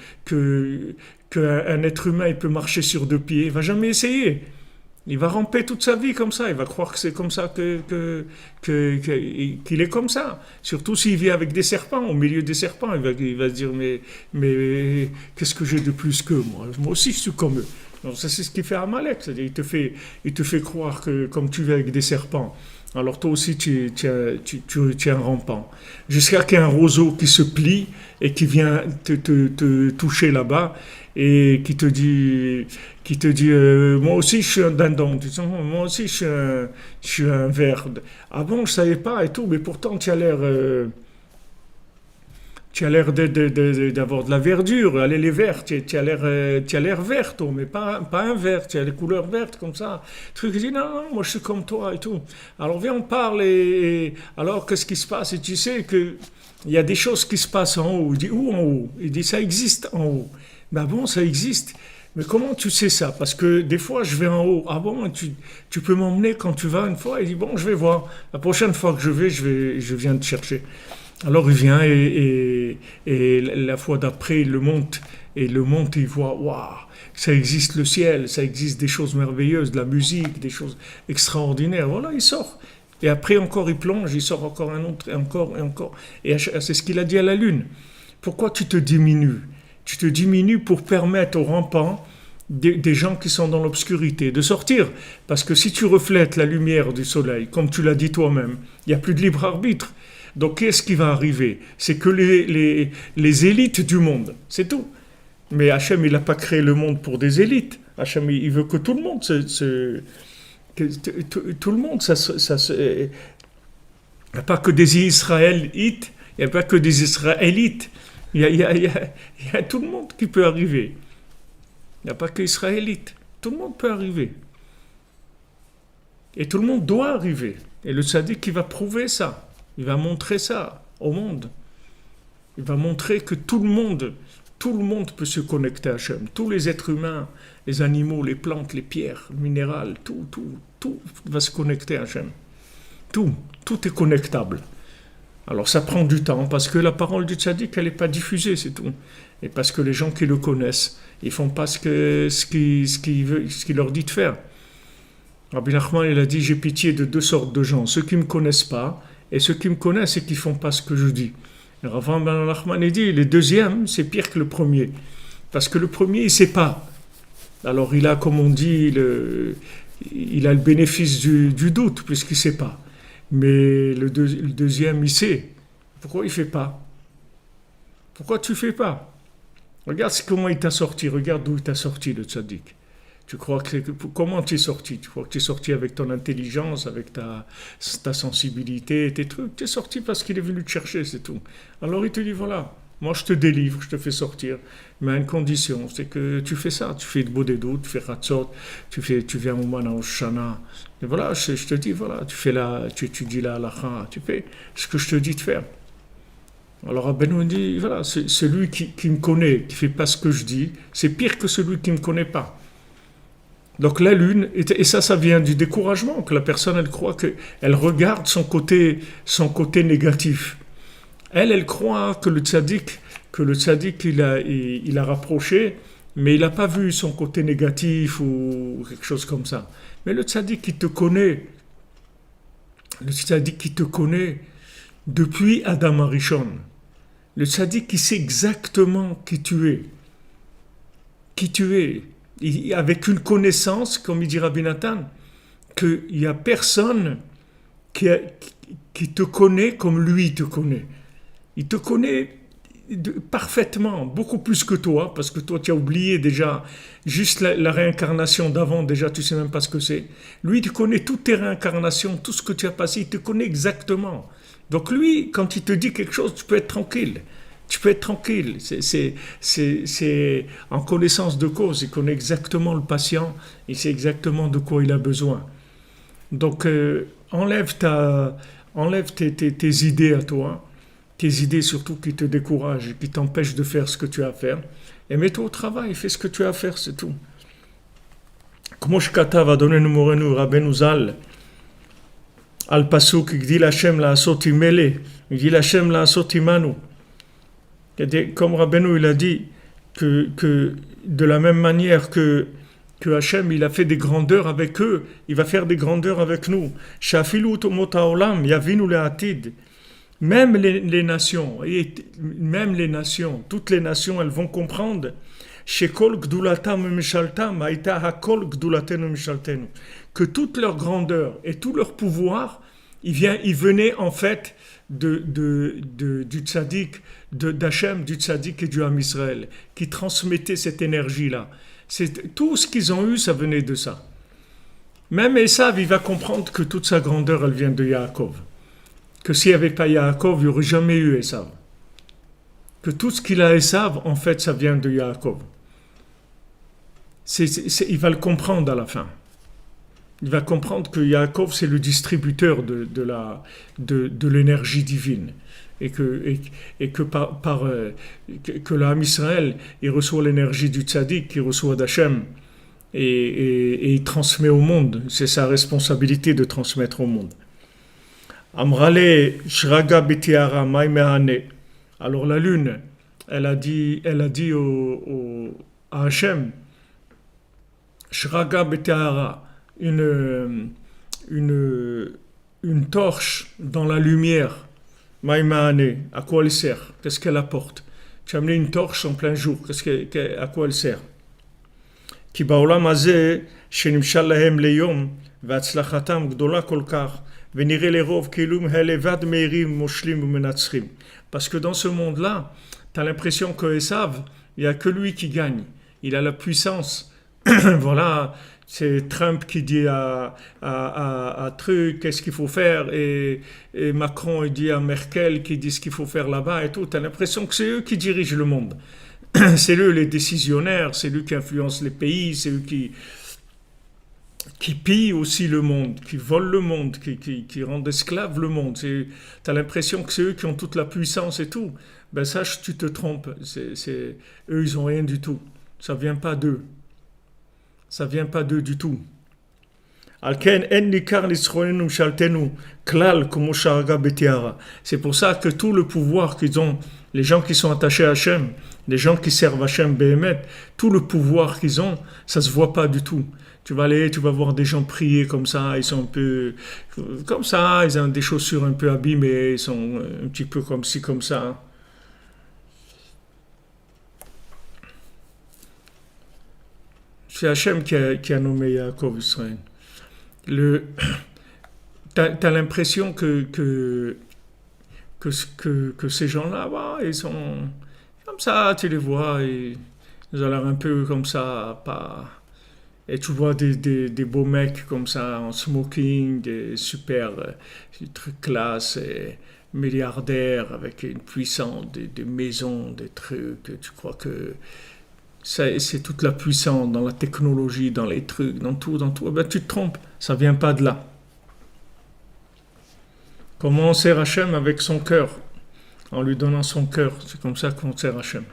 être humain il peut marcher sur deux pieds, il va jamais essayer. Il va ramper toute sa vie comme ça, il va croire que c'est comme ça qu'il est comme ça. Surtout s'il vit avec des serpents, au milieu des serpents, il va se dire mais qu'est-ce que j'ai de plus qu'eux, moi aussi je suis comme eux. Donc ça c'est ce qu'il fait à Amalek, c'est-à-dire il te fait croire que comme tu vis avec des serpents, alors toi aussi tu es un rampant. Jusqu'à qu'il y ait un roseau qui se plie et qui vient te toucher là-bas et qui te dit moi aussi je suis un dindon, moi aussi je suis un ver. Ah bon, je savais pas et tout, mais pourtant tu as l'air d'avoir de la verdure. Allez, les verts, tu as l'air vert, toi, mais pas un vert, tu as les couleurs vertes comme ça. Truc, il dit non, moi je suis comme toi et tout. Alors viens, on parle et alors qu'est-ce qui se passe? Et tu sais que il y a des choses qui se passent en haut. Il dit où en haut? Il dit ça existe en haut. Ben bon, ça existe. Mais comment tu sais ça? Parce que des fois, je vais en haut. Ah bon, tu peux m'emmener quand tu vas une fois? Il dit, bon, je vais voir. La prochaine fois que je viens te chercher. Alors il vient et la fois d'après, il le monte. Et il le monte et il voit, waouh, ça existe le ciel, ça existe des choses merveilleuses, de la musique, des choses extraordinaires. Voilà, il sort. Et après encore, il plonge, il sort encore un autre, et encore, et encore. Et c'est ce qu'il a dit à la Lune. Pourquoi tu te diminues? Tu te diminues pour permettre aux rampants des gens qui sont dans l'obscurité de sortir. Parce que si tu reflètes la lumière du soleil, comme tu l'as dit toi-même, il n'y a plus de libre arbitre. Donc qu'est-ce qui va arriver? C'est que les élites du monde, c'est tout. Mais Hachem, il n'a pas créé le monde pour des élites. Hachem, il veut que tout le monde tout le monde, il n'y a pas que des Israélites, il n'y a pas que des Israélites. Il y a tout le monde qui peut arriver. Il n'y a pas que Israélites. Tout le monde peut arriver. Et tout le monde doit arriver. Et le tzaddik, il va prouver ça. Il va montrer ça au monde. Il va montrer que tout le monde peut se connecter à Hachem. Tous les êtres humains, les animaux, les plantes, les pierres, le minéral, tout va se connecter à Hachem. Tout est connectable. Alors ça prend du temps, parce que la parole du tzaddik, elle n'est pas diffusée, c'est tout. Et parce que les gens qui le connaissent, ils ne font pas ce qu'il leur dit de faire. Rabbi Nachman, il a dit, j'ai pitié de deux sortes de gens, ceux qui ne me connaissent pas, et ceux qui me connaissent et qui ne font pas ce que je dis. Et Rabbi Nachman, il dit, le deuxième, c'est pire que le premier. Parce que le premier, il ne sait pas. Alors il a, comme on dit, il a le bénéfice du doute, puisqu'il ne sait pas. Mais le deuxième, il sait. Pourquoi il ne fait pas? Pourquoi tu ne fais pas? Regarde comment il t'a sorti. Regarde d'où il t'a sorti, le tzaddik. Tu crois comment tu es sorti? Tu crois que tu es sorti avec ton intelligence, avec ta sensibilité, tes trucs? Tu es sorti parce qu'il est venu te chercher, c'est tout. Alors il te dit, voilà, moi je te délivre, je te fais sortir. Mais à une condition, c'est que tu fais ça. Tu fais le Bodedut, tu fais Ratzot, tu viens au Mana Oshana. Et voilà, je te dis, voilà, tu étudies la halakha, tu fais ce que je te dis de faire. Alors Rabbeinu dit, voilà, c'est celui qui me connaît, qui ne fait pas ce que je dis, c'est pire que celui qui ne me connaît pas. Donc la lune, et ça vient du découragement, que la personne, elle croit qu'elle regarde son côté négatif. Elle croit que le tzaddik, il a rapproché, mais il n'a pas vu son côté négatif ou quelque chose comme ça. Mais le tzaddik qui te connaît, depuis Adam Arishon, le tzaddik qui sait exactement qui tu es, avec une connaissance, comme il dit Rabbi Nathan, qu'il n'y a personne qui te connaît comme lui te connaît. Il te connaît parfaitement, beaucoup plus que toi, parce que toi tu as oublié déjà juste la réincarnation d'avant, déjà tu ne sais même pas ce que c'est. Lui, il connaît toutes tes réincarnations, tout ce que tu as passé, il te connaît exactement. Donc lui, quand il te dit quelque chose, tu peux être tranquille. Tu peux être tranquille, c'est en connaissance de cause, il connaît exactement le patient, il sait exactement de quoi il a besoin. Donc enlève tes idées à toi, tes idées surtout qui te découragent, qui t'empêchent de faire ce que tu as à faire, et mets-toi au travail, fais ce que tu as à faire, c'est tout. Comme Shkata va donner nous morenu Rabbeinu Zal, al pasuk Gdil Hashem la asot imele, Gdil Hashem la asot imanu. Comme Rabbeinu il a dit que de la même manière que Hachem il a fait des grandeurs avec eux, il va faire des grandeurs avec nous. Shafilu tomot haolam yavinu le'atid. Même les nations, toutes les nations, elles vont comprendre Shekol gdulatam mishaltam aita hakol gdulatenu mishaltenu, que toute leur grandeur et tout leur pouvoir, il venait en fait du tzaddik, d'Hachem, du tzaddik et du Ham Israël, qui transmettait cette énergie-là. Tout ce qu'ils ont eu, ça venait de ça. Même Esav, il va comprendre que toute sa grandeur, elle vient de Yaakov. Que s'il n'y avait pas Yaakov, il n'y aurait jamais eu Esav. Que tout ce qu'il a Esav, en fait, ça vient de Yaakov. Il va le comprendre à la fin. Il va comprendre que Yaakov, c'est le distributeur de l'énergie divine. que l'âme Israël, il reçoit l'énergie du tzaddik, il reçoit d'Hachem, et il transmet au monde. C'est sa responsabilité de transmettre au monde. Amrale shraga betiara maimehane. Alors la lune, elle a dit à Hachem, shraga betiara, une torche dans la lumière. Maimehane, à quoi elle sert? Qu'est-ce qu'elle apporte? Tu as amené une torche en plein jour, à quoi elle sert? כי בעולם הזה שנמשל להם ליום והצלחתם גדולה כל כך ונראה לרוב כאילו הם לבד מהירים מושלים ומנצחים. Parce que dans ce monde-là, tu as l'impression que Esav, il n'y a que lui qui gagne. Il a la puissance. Voilà, c'est Trump qui dit à truc qu'est-ce qu'il faut faire et Macron il dit à Merkel qui dit ce qu'il faut faire là-bas et tout. Tu as l'impression que c'est eux qui dirigent le monde. C'est eux les décisionnaires, c'est eux qui influencent les pays, c'est eux qui pillent aussi le monde, qui volent le monde, qui rendent esclave le monde. Tu as l'impression que c'est eux qui ont toute la puissance et tout. Ben sache, tu te trompes. Eux, ils n'ont rien du tout. Ça ne vient pas d'eux. Ça ne vient pas d'eux du tout. C'est pour ça que tout le pouvoir qu'ils ont, les gens qui sont attachés à Hachem, les gens qui servent Hachem Béhémet, tout le pouvoir qu'ils ont, ça ne se voit pas du tout. Tu vas voir des gens prier comme ça, ils sont un peu comme ça, ils ont des chaussures un peu abîmées, ils sont un petit peu comme ci, comme ça. C'est Hachem qui a nommé Yaakov Israël. T'as l'impression que ces gens-là, bah, ils sont comme ça, tu les vois, ils ont l'air un peu comme ça, pas. Et tu vois des beaux mecs comme ça en smoking, des super trucs classe, et milliardaires avec une puissance, des maisons, des trucs. Tu crois que c'est toute la puissance dans la technologie, dans les trucs, dans tout. Eh ben, tu te trompes, ça vient pas de là. Comment on sert Hachem avec son cœur? En lui donnant son cœur, c'est comme ça qu'on sert Hachem.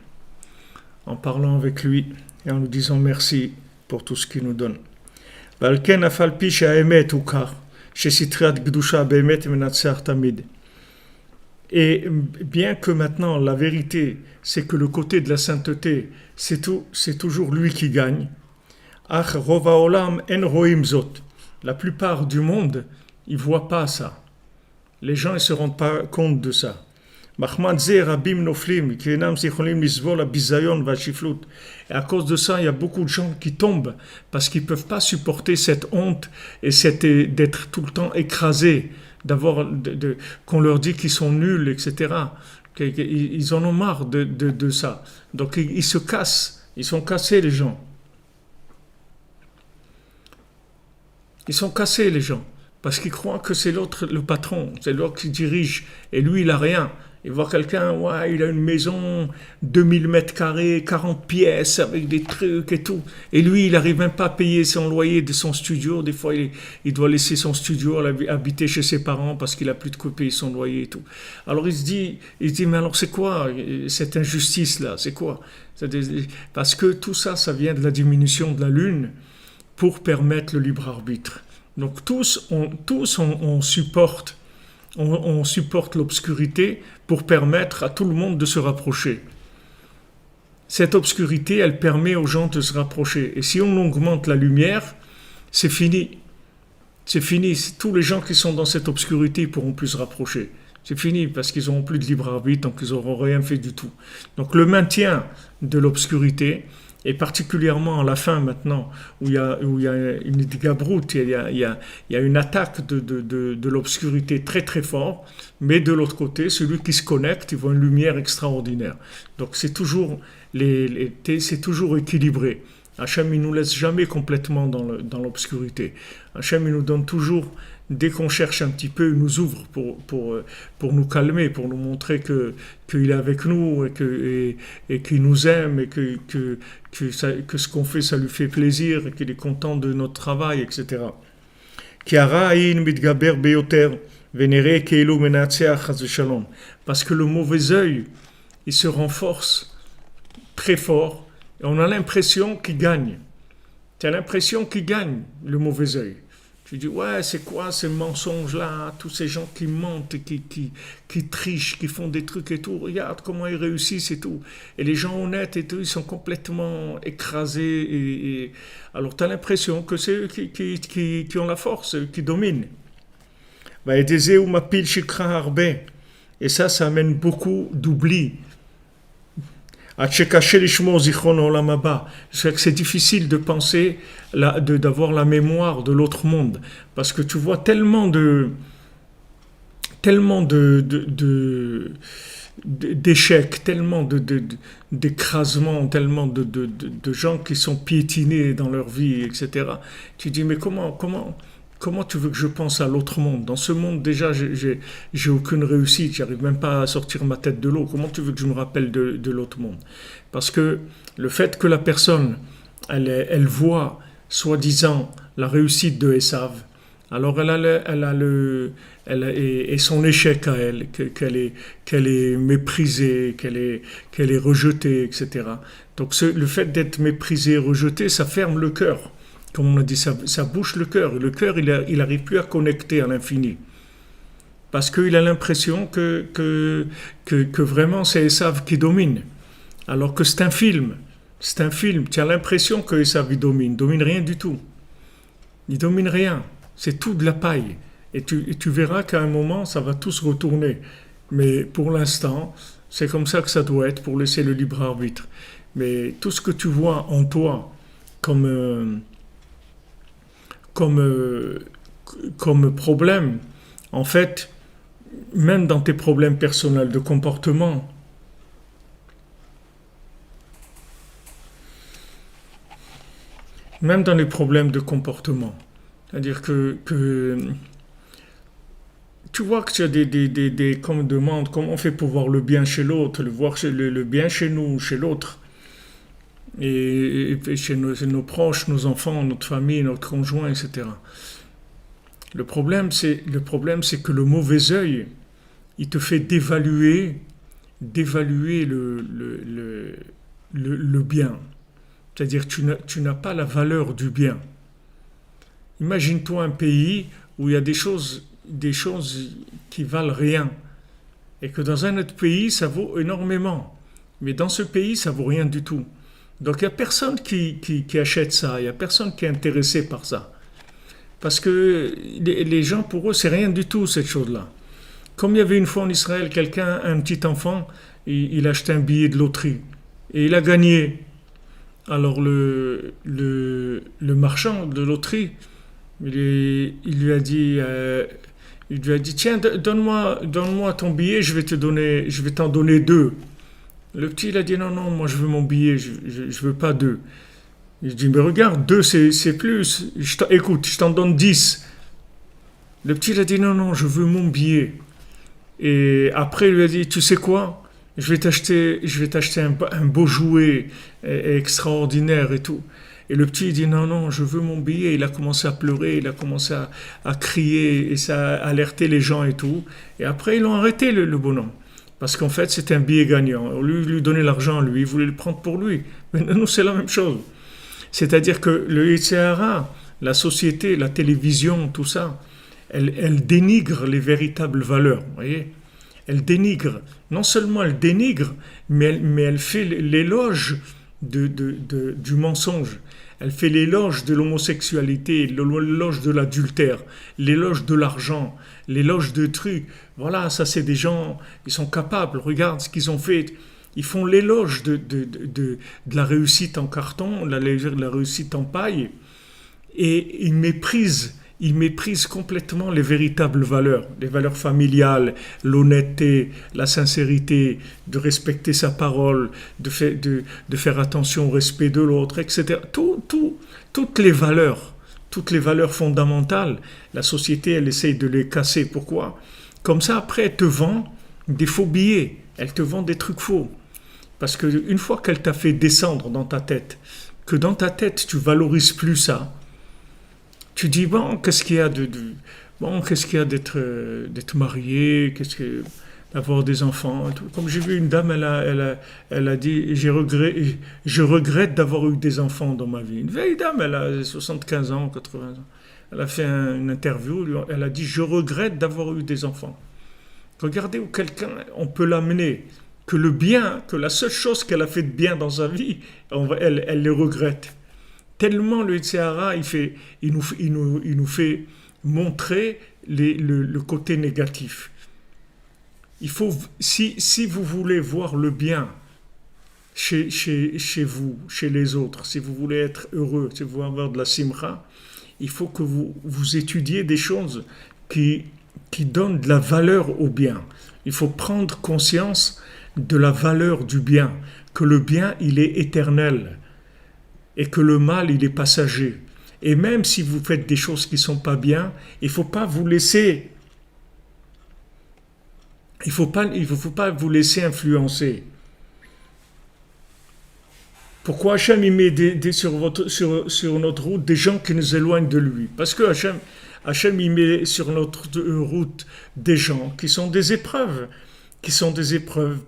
En parlant avec lui et en lui disant merci pour tout ce qu'il nous donne. Et bien que maintenant la vérité, c'est que le côté de la sainteté, c'est toujours lui qui gagne. La plupart du monde, ils voient pas ça. Les gens ne se rendent pas compte de ça. Et à cause de ça, il y a beaucoup de gens qui tombent parce qu'ils ne peuvent pas supporter cette honte et d'être tout le temps écrasés, qu'on leur dit qu'ils sont nuls, etc. Ils en ont marre de ça. Donc ils se cassent. Ils sont cassés, les gens. Ils sont cassés, les gens. Parce qu'ils croient que c'est l'autre, le patron, c'est l'autre qui dirige. Et lui, il n'a rien. Il voit quelqu'un, ouais, il a une maison, 2000 mètres carrés, 40 pièces, avec des trucs et tout. Et lui, il n'arrive même pas à payer son loyer de son studio. Des fois, il doit laisser son studio, habiter chez ses parents parce qu'il n'a plus de quoi payer son loyer et tout. Alors il se dit, mais alors c'est quoi cette injustice-là? C'est quoi? Parce que tout ça, ça vient de la diminution de la lune pour permettre le libre arbitre. Donc tous on supporte l'obscurité pour permettre à tout le monde de se rapprocher. Cette obscurité, elle permet aux gens de se rapprocher. Et si on augmente la lumière, c'est fini. C'est fini. Tous les gens qui sont dans cette obscurité ne pourront plus se rapprocher. C'est fini parce qu'ils n'auront plus de libre arbitre, donc ils n'auront rien fait du tout. Donc le maintien de l'obscurité, et particulièrement à la fin maintenant, où il y a une gabroute, il y a une attaque de l'obscurité très très fort, mais de l'autre côté, celui qui se connecte, il voit une lumière extraordinaire. Donc c'est toujours équilibré. Hachem, il ne nous laisse jamais complètement dans l'obscurité. Hachem, il nous donne toujours, dès qu'on cherche un petit peu, il nous ouvre pour nous calmer, pour nous montrer qu'il est avec nous et qu'il nous aime et que ce qu'on fait, ça lui fait plaisir et qu'il est content de notre travail, etc. Parce Vénéré Keilo Menatseach Chas v'Shalom. Parce que le mauvais œil, il se renforce très fort et on a l'impression qu'il gagne. Tu as l'impression qu'il gagne, le mauvais œil. Tu dis, ouais, c'est quoi ces mensonges-là, tous ces gens qui mentent, qui trichent, qui font des trucs et tout, regarde comment ils réussissent et tout. Et les gens honnêtes et tout, ils sont complètement écrasés. Alors tu as l'impression que c'est eux qui ont la force, qui dominent. Et ça amène beaucoup d'oubli. C'est que c'est difficile de penser, d'avoir la mémoire de l'autre monde, parce que tu vois tellement d'échecs, tellement d'écrasements, tellement de gens qui sont piétinés dans leur vie, etc. Tu dis, mais comment tu veux que je pense à l'autre monde? Dans ce monde, déjà, j'ai aucune réussite, j'arrive même pas à sortir ma tête de l'eau. Comment tu veux que je me rappelle de l'autre monde? Parce que le fait que la personne, elle voit, soi-disant, la réussite de Esav, alors et son échec à elle, qu'elle est méprisée, qu'elle est rejetée, etc. Donc le fait d'être méprisée, rejetée, ça ferme le cœur. Comme on a dit, ça bouche le cœur. Le cœur, il n'arrive plus à connecter à l'infini. Parce qu'il a l'impression que vraiment c'est Esav qui domine. Alors que c'est un film. C'est un film. Tu as l'impression que Esav il domine. Il domine rien du tout. Il domine rien. C'est tout de la paille. Et tu verras qu'à un moment, ça va tout se retourner. Mais pour l'instant, c'est comme ça que ça doit être pour laisser le libre arbitre. Mais tout ce que tu vois en toi comme problème, en fait, même dans tes problèmes personnels de comportement, même dans les problèmes de comportement, c'est-à-dire que tu vois que tu as qu'on me demande comment on fait pour voir le bien chez l'autre, voir le bien chez nous, chez l'autre, et chez nos proches, nos enfants, notre famille, notre conjoint, etc. Le problème, c'est que le mauvais œil, il te fait dévaluer le bien. C'est-à-dire tu n'as pas la valeur du bien. Imagine-toi un pays où il y a des choses qui valent rien, et que dans un autre pays, ça vaut énormément. Mais dans ce pays, ça vaut rien du tout. Donc il n'y a personne qui achète ça, il n'y a personne qui est intéressé par ça. Parce que les gens, pour eux, c'est rien du tout, cette chose-là. Comme il y avait une fois en Israël, un petit enfant, il achetait un billet de loterie. Et il a gagné. Alors le marchand de loterie, il lui a dit, tiens, donne-moi ton billet, je vais t'en donner 2. Le petit, il a dit, non, moi je veux mon billet, je veux pas 2. Il dit, mais regarde, 2 c'est plus, écoute, je t'en donne 10. Le petit, il a dit, non, je veux mon billet. Et après, il lui a dit, tu sais quoi, je vais t'acheter un beau jouet extraordinaire et tout. Et le petit, il dit, non, je veux mon billet. Il a commencé à pleurer, il a commencé à crier, et ça a alerté les gens et tout. Et après, ils l'ont arrêté, le bonhomme. Parce qu'en fait, c'était un billet gagnant. Lui donnait l'argent, lui, il voulait le prendre pour lui. Mais nous, c'est la même chose. C'est-à-dire que le Yetzer Hara, la société, la télévision, tout ça, elle dénigre les véritables valeurs, vous voyez. Elle dénigre. Non seulement elle dénigre, mais elle fait l'éloge du mensonge. Elle fait l'éloge de l'homosexualité, l'éloge de l'adultère, l'éloge de l'argent, l'éloge de trucs. Voilà, ça c'est des gens, ils sont capables, regarde ce qu'ils ont fait. Ils font l'éloge de la réussite en carton, la réussite en paille, et ils méprisent complètement les véritables valeurs, les valeurs familiales, l'honnêteté, la sincérité, de respecter sa parole, de faire attention au respect de l'autre, etc. Toutes les valeurs fondamentales, la société, elle essaye de les casser. Pourquoi? Comme ça, après, elle te vend des faux billets, elle te vend des trucs faux. Parce qu'une fois qu'elle t'a fait descendre dans ta tête, que dans ta tête, tu valorises plus ça, tu dis, bon, qu'est-ce qu'il y a Bon, qu'est-ce qu'il y a d'être marié, d'avoir des enfants et tout. Comme j'ai vu une dame, elle a dit, je regrette d'avoir eu des enfants dans ma vie. Une vieille dame, elle a 75 ans, 80 ans. Elle a fait une interview, elle a dit, je regrette d'avoir eu des enfants. Regardez où quelqu'un, on peut l'amener, que le bien, que la seule chose qu'elle a fait de bien dans sa vie, elle le regrette. Tellement le Sahara, il nous fait montrer le côté négatif. Il faut, si vous voulez voir le bien chez vous, chez les autres, si vous voulez être heureux, si vous voulez avoir de la simra, il faut que vous étudiez des choses qui donnent de la valeur au bien. Il faut prendre conscience de la valeur du bien, que le bien, il est éternel et que le mal, il est passager. Et même si vous faites des choses qui ne sont pas bien, il ne faut pas vous laisser vous laisser influencer. Pourquoi Hachem il met sur notre route des gens qui nous éloignent de lui? Parce que Hachem il met sur notre route des gens qui sont des épreuves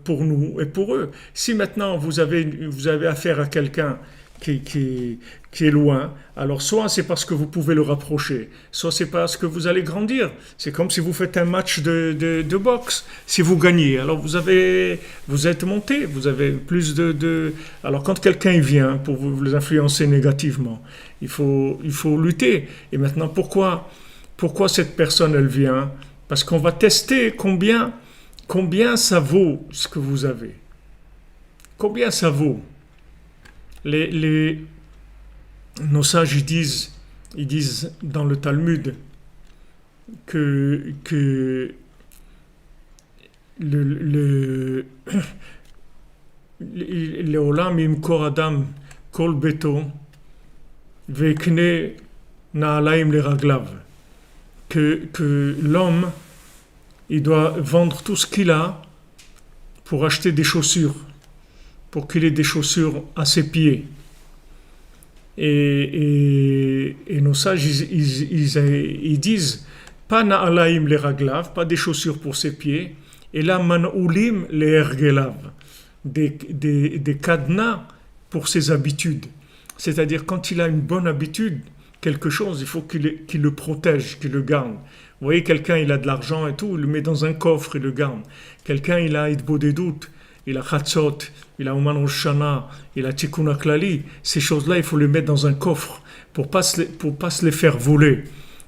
pour nous et pour eux. Si maintenant vous avez affaire à quelqu'un qui est loin, alors soit c'est parce que vous pouvez le rapprocher, soit c'est parce que vous allez grandir. C'est comme si vous faites un match de boxe. Si vous gagnez, alors vous êtes monté, vous avez plus de... Alors quand quelqu'un vient pour vous influencer négativement, il faut lutter. Et maintenant, pourquoi cette personne, elle vient? Parce qu'on va tester combien ça vaut ce que vous avez. Combien ça vaut? Nos sages ils disent dans le Talmud que le olam imkor adam kol beto vekne naalaim le raglav, que l'homme il doit vendre tout ce qu'il a pour acheter des chaussures, pour qu'il ait des chaussures à ses pieds. Et nos sages, ils disent, pas na'alaim les raglav, pas des chaussures pour ses pieds, et là, man'oulim les ergelav, des cadenas pour ses habitudes. C'est-à-dire, quand il a une bonne habitude, quelque chose, il faut qu'il le protège, qu'il le garde. Vous voyez, quelqu'un, il a de l'argent et tout, il le met dans un coffre, il le garde. Quelqu'un, il a Idbo des doutes, il a Chatzot, il a Ouman Rosh Shana, il a Tikkun HaKlali. Ces choses-là, il faut les mettre dans un coffre pour pas se les faire voler.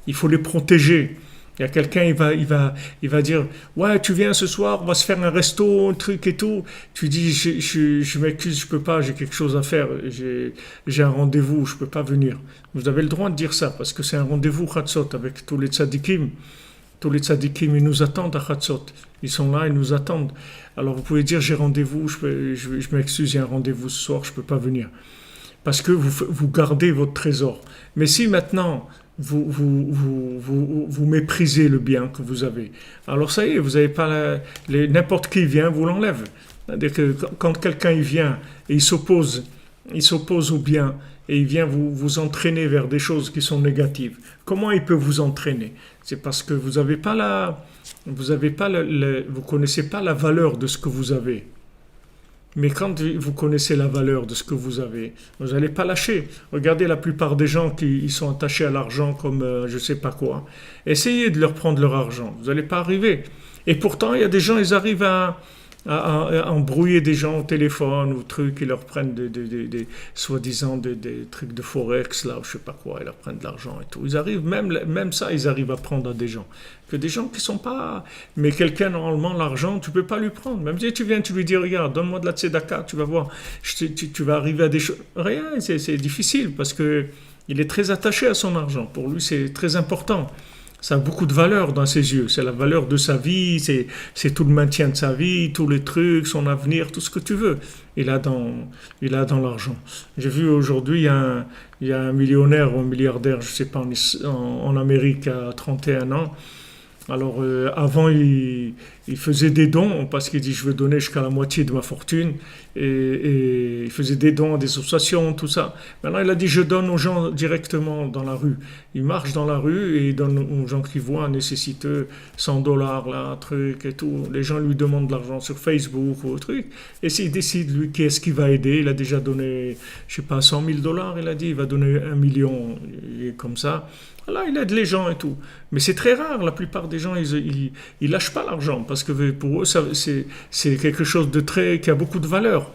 Il faut les protéger. Il y a quelqu'un, il va dire, ouais, tu viens ce soir, on va se faire un resto, un truc et tout. Tu dis, je m'excuse, je peux pas, j'ai quelque chose à faire, j'ai un rendez-vous, je peux pas venir. Vous avez le droit de dire ça, parce que c'est un rendez-vous Chatzot avec tous les tzadikim. Tous les tzadikim, ils nous attendent à Chatzot. Ils sont là, ils nous attendent. Alors vous pouvez dire, j'ai rendez-vous, je m'excuse, j'ai un rendez-vous ce soir, je peux pas venir. Parce que vous gardez votre trésor. Mais si maintenant, vous méprisez le bien que vous avez, alors ça y est, vous n'avez pas n'importe qui vient, vous l'enlève. C'est-à-dire que quand quelqu'un il vient et il s'oppose au bien et il vient vous entraîner vers des choses qui sont négatives, comment il peut vous entraîner? C'est parce que vous connaissez pas la valeur de ce que vous avez. Mais quand vous connaissez la valeur de ce que vous avez, vous n'allez pas lâcher. Regardez la plupart des gens qui sont attachés à l'argent comme je ne sais pas quoi. Essayez de leur prendre leur argent. Vous n'allez pas arriver. Et pourtant, il y a des gens, ils arrivent à embrouiller des gens au téléphone ou trucs, ils leur prennent des soi-disant des trucs de forex, là, ou je sais pas quoi, ils leur prennent de l'argent et tout. Ils arrivent, même ça, ils arrivent à prendre à des gens. Que des gens qui sont pas... Mais quelqu'un, normalement, l'argent, tu peux pas lui prendre. Même si tu viens, tu lui dis, regarde, donne-moi de la tzedaka, tu vas voir, tu vas arriver à des choses... Rien, c'est difficile, parce que il est très attaché à son argent. Pour lui, c'est très important. Ça a beaucoup de valeur dans ses yeux. C'est la valeur de sa vie, c'est tout le maintien de sa vie, tous les trucs, son avenir, tout ce que tu veux. Il a dans l'argent. J'ai vu aujourd'hui, il y a un millionnaire ou un milliardaire, je ne sais pas, en Amérique à 31 ans. Alors avant, il faisait des dons parce qu'il dit je veux donner jusqu'à la moitié de ma fortune. et il faisait des dons à des associations, tout ça. Maintenant, il a dit, je donne aux gens directement dans la rue. Il marche dans la rue et il donne aux gens qui voient nécessiteux $100, là, un truc et tout. Les gens lui demandent de l'argent sur Facebook ou truc. Et s'il décide, lui, qui est-ce qu'il va aider, il a déjà donné, je sais pas, $100 000, il a dit, il va donner 1 million, et comme ça. Là, il aide les gens et tout. Mais c'est très rare. La plupart des gens, ils lâchent pas l'argent parce que pour eux, c'est quelque chose de très, qui a beaucoup de valeur.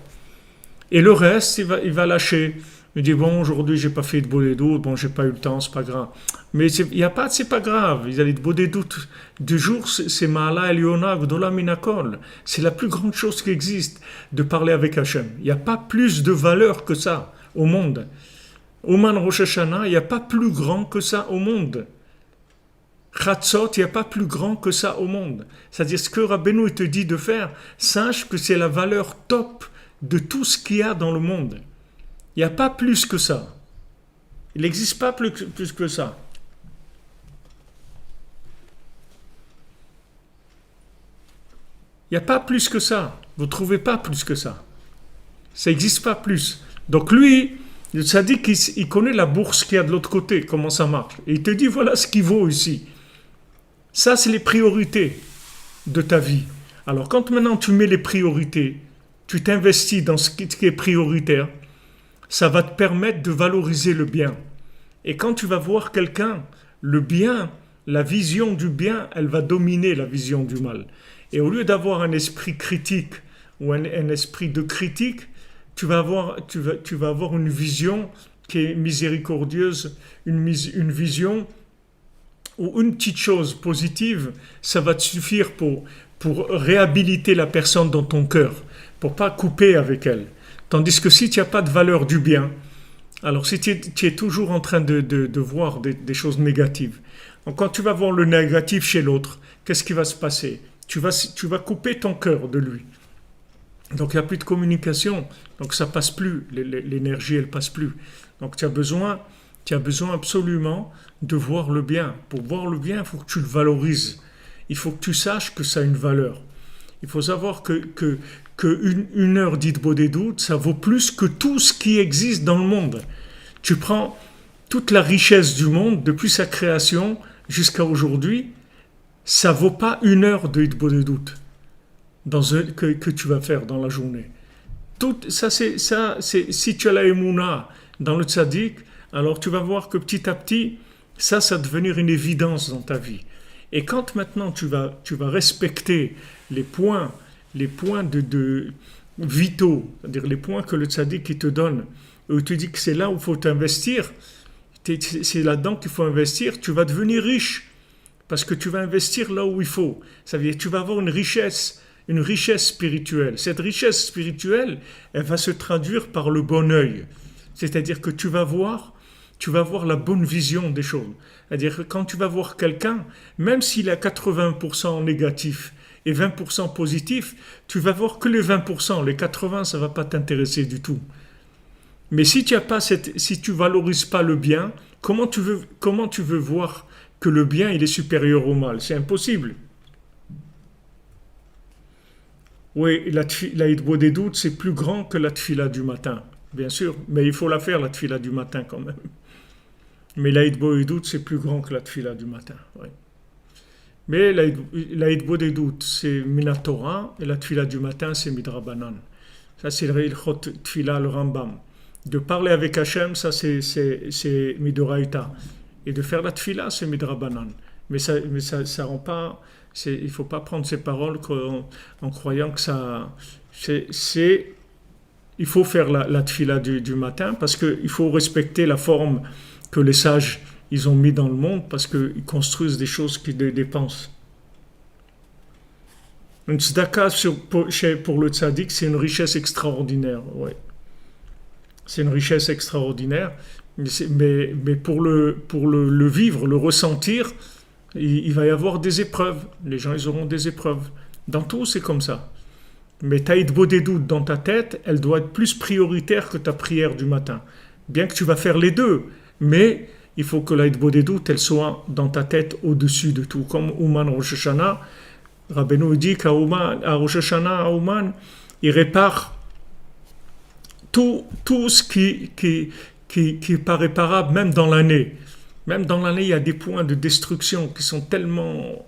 Et le reste, il va lâcher. Il dit, bon, aujourd'hui, j'ai pas fait de beau des doutes. Bon, j'ai pas eu le temps, c'est pas grave. Mais il y a pas, c'est pas grave. Il a dit, beau des doutes du jour, c'est Ma'ala Eliona Gdola Minakol. C'est la plus grande chose qui existe de parler avec Hachem. Il n'y a pas plus de valeur que ça au monde. Oman Rosh Hashanah, il n'y a pas plus grand que ça au monde. Chatzot, il n'y a pas plus grand que ça au monde. C'est-à-dire, ce que Rabbeinu te dit de faire, sache que c'est la valeur top de tout ce qu'il y a dans le monde. Il n'y a pas plus que ça. Il n'existe pas plus que ça. Il n'y a pas plus que ça. Vous ne trouvez pas plus que ça. Ça n'existe pas plus. Donc lui, le tzaddik, il connaît la bourse qu'il y a de l'autre côté, comment ça marche. Et il te dit, voilà ce qui vaut ici. Ça, c'est les priorités de ta vie. Alors, quand maintenant tu mets les priorités, tu t'investis dans ce qui est prioritaire, ça va te permettre de valoriser le bien. Et quand tu vas voir quelqu'un, le bien, la vision du bien, elle va dominer la vision du mal. Et au lieu d'avoir un esprit critique ou un esprit de critique, tu vas avoir une vision qui est miséricordieuse, une vision où une petite chose positive, ça va te suffire pour réhabiliter la personne dans ton cœur, pour pas couper avec elle. Tandis que si tu n'as pas de valeur du bien, alors si tu es toujours en train de voir des choses négatives, donc quand tu vas voir le négatif chez l'autre, qu'est-ce qui va se passer ? Tu vas couper ton cœur de lui. Donc il n'y a plus de communication, donc ça passe plus, l'énergie elle passe plus. Donc tu as besoin absolument de voir le bien. Pour voir le bien, il faut que tu le valorises. Il faut que tu saches que ça a une valeur. Il faut savoir que une heure dite des doutes, ça vaut plus que tout ce qui existe dans le monde. Tu prends toute la richesse du monde, depuis sa création jusqu'à aujourd'hui, ça vaut pas une heure de des doutes que tu vas faire dans la journée. Tout ça, si tu as la émouna dans le tzaddik, alors tu vas voir que petit à petit, ça va devenir une évidence dans ta vie. Et quand maintenant tu vas respecter les points de vitaux, c'est-à-dire les points que le tzaddik te donne, où tu dis que c'est là où il faut t'investir, c'est là-dedans qu'il faut investir, tu vas devenir riche, parce que tu vas investir là où il faut. Ça veut dire que tu vas avoir une richesse spirituelle. Cette richesse spirituelle, elle va se traduire par le bon œil. C'est-à-dire que tu vas voir la bonne vision des choses. C'est-à-dire que quand tu vas voir quelqu'un, même s'il a 80% négatif et 20% positif, tu vas voir que les 20%, les 80%, ça ne va pas t'intéresser du tout. Mais si tu valorises pas le bien, comment tu veux voir que le bien il est supérieur au mal? C'est impossible. Oui, la hitbo des doutes, c'est plus grand que la tfila du matin, bien sûr, mais il faut la faire, la tfila du matin quand même. Mais la hitbo des doutes, c'est plus grand que la tfila du matin. Oui. Mais la hitbo des doutes, c'est minatora, et la tfila du matin, c'est midrabanan. Ça, c'est le ilchot tfila, le Rambam. De parler avec Hachem, ça, c'est midoraita. Et de faire la tfila, c'est midrabanan. Mais ça rend pas... il ne faut pas prendre ces paroles en croyant que ça... il faut faire la tfila du matin parce qu'il faut respecter la forme que les sages ils ont mis dans le monde parce qu'ils construisent des choses qui dépensent. Une tzedaka pour le tzaddik, c'est une richesse extraordinaire. Ouais. C'est une richesse extraordinaire, mais pour le vivre, le ressentir, il va y avoir des épreuves. Les gens, ils auront des épreuves. Dans tout, c'est comme ça. Mais ta hitbo des doutes dans ta tête, elle doit être plus prioritaire que ta prière du matin. Bien que tu vas faire les deux, mais il faut que la hitbo des doutes, elle soit dans ta tête au-dessus de tout. Comme Ouman Rosh Hashanah, Rabbeinu dit qu'à Rosh Hashanah, à Ouman, il répare tout ce qui est pas réparable, même dans l'année. Même dans l'année, il y a des points de destruction qui sont tellement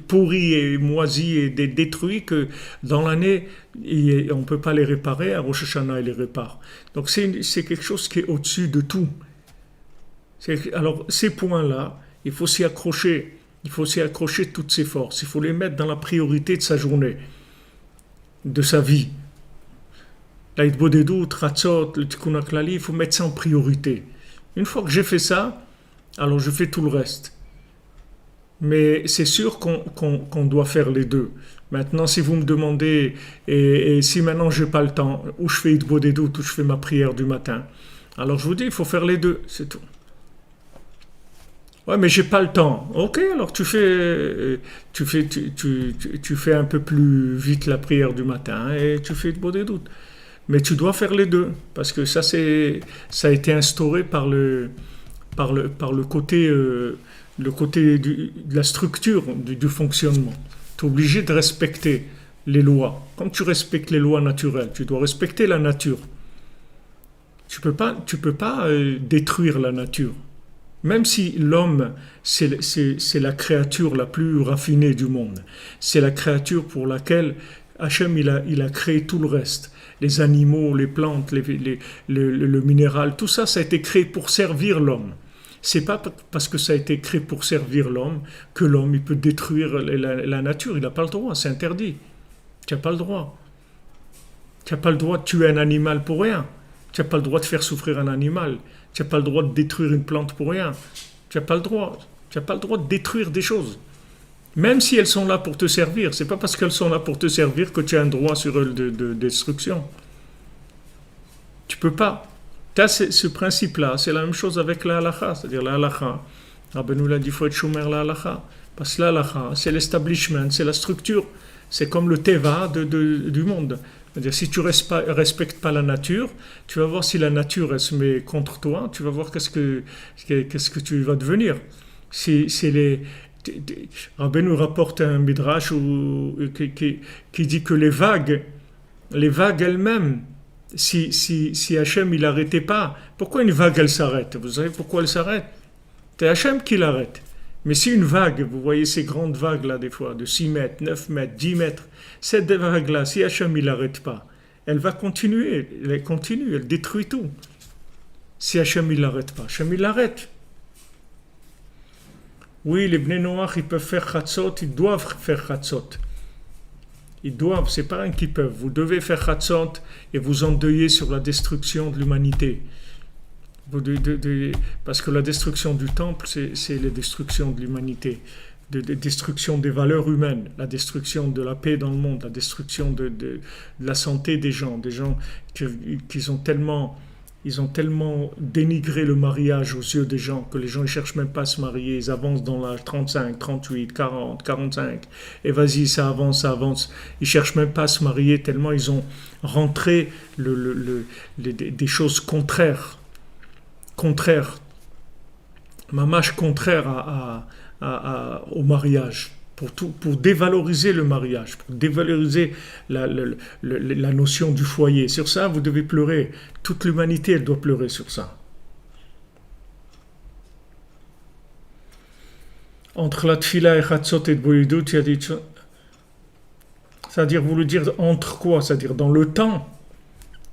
pourris et moisis et détruits que dans l'année, on ne peut pas les réparer. À Rosh Hashanah, il les répare. Donc c'est quelque chose qui est au-dessus de tout. Alors ces points-là, il faut s'y accrocher. Il faut s'y accrocher toutes ses forces. Il faut les mettre dans la priorité de sa journée, de sa vie. L'Aïd-Bodedut, Tratzot, le Tikkun HaKlali, il faut mettre ça en priorité. Une fois que j'ai fait ça, alors je fais tout le reste. Mais c'est sûr qu'on doit faire les deux. Maintenant, si vous me demandez, et si maintenant je n'ai pas le temps, ou je fais Aïd-Bodedut, ou je fais ma prière du matin, alors je vous dis, il faut faire les deux, c'est tout. Ouais, mais j'ai pas le temps. Ok, alors tu fais un peu plus vite la prière du matin et tu fais Aïd-Bodedut. Mais tu dois faire les deux, parce que ça a été instauré par le côté, de la structure du fonctionnement. Tu es obligé de respecter les lois. Comme tu respectes les lois naturelles, tu dois respecter la nature. Tu peux pas détruire la nature. Même si l'homme, c'est la créature la plus raffinée du monde. C'est la créature pour laquelle Hachem il a créé tout le reste. Les animaux, les plantes, le minéral, tout ça, ça a été créé pour servir l'homme. C'est pas parce que ça a été créé pour servir l'homme que l'homme il peut détruire la nature. Il n'a pas le droit, c'est interdit. Tu n'as pas le droit. Tu n'as pas le droit de tuer un animal pour rien. Tu n'as pas le droit de faire souffrir un animal. Tu n'as pas le droit de détruire une plante pour rien. Tu n'as pas le droit. Tu n'as pas le droit de détruire des choses. Même si elles sont là pour te servir, c'est pas parce qu'elles sont là pour te servir que tu as un droit sur elles de destruction. Tu peux pas. Tu as ce principe-là, c'est la même chose avec la halakha, c'est-à-dire la halakha. Rabbi nous l'a dit, il faut être chômer la halakha. Parce que la halakha, c'est l'establishment, c'est la structure, c'est comme le teva du monde. C'est-à-dire, si tu respectes pas la nature, tu vas voir si la nature elle se met contre toi, tu vas voir qu'est-ce que tu vas devenir. Rabbi nous rapporte un midrash qui dit que les vagues elles-mêmes, si Hachem il n'arrêtait pas, pourquoi une vague elle s'arrête? Vous savez pourquoi elle s'arrête? C'est Hachem qui l'arrête. Mais si une vague, vous voyez ces grandes vagues là des fois, de 6 mètres, 9 mètres, 10 mètres, cette vague là, si Hachem il n'arrête pas, elle va continuer, elle détruit tout. Si Hachem il n'arrête pas, Hachem il l'arrête. Oui, les Bnei Noach, ils peuvent faire Chatzot, ils doivent faire Chatzot. Ils doivent, c'est pas un qui peuvent. Vous devez faire Chatzot et vous endeuiller sur la destruction de l'humanité. Parce que la destruction du temple, c'est la destruction de l'humanité, de destruction des valeurs humaines, la destruction de la paix dans le monde, la destruction de la santé des gens qui ont tellement dénigré le mariage aux yeux des gens que les gens ne cherchent même pas à se marier, ils avancent dans l'âge 35, 38, 40, 45, et vas-y, ça avance, ils ne cherchent même pas à se marier tellement ils ont rentré des choses contraires, mamache contraire au mariage, pour dévaloriser le mariage, pour dévaloriser la notion du foyer. Sur ça, vous devez pleurer. Toute l'humanité, elle doit pleurer sur ça. Entre la tfila et Chatzot et Bodedut, il y a dit, c'est-à-dire, vous le dire entre quoi? C'est-à-dire dans le temps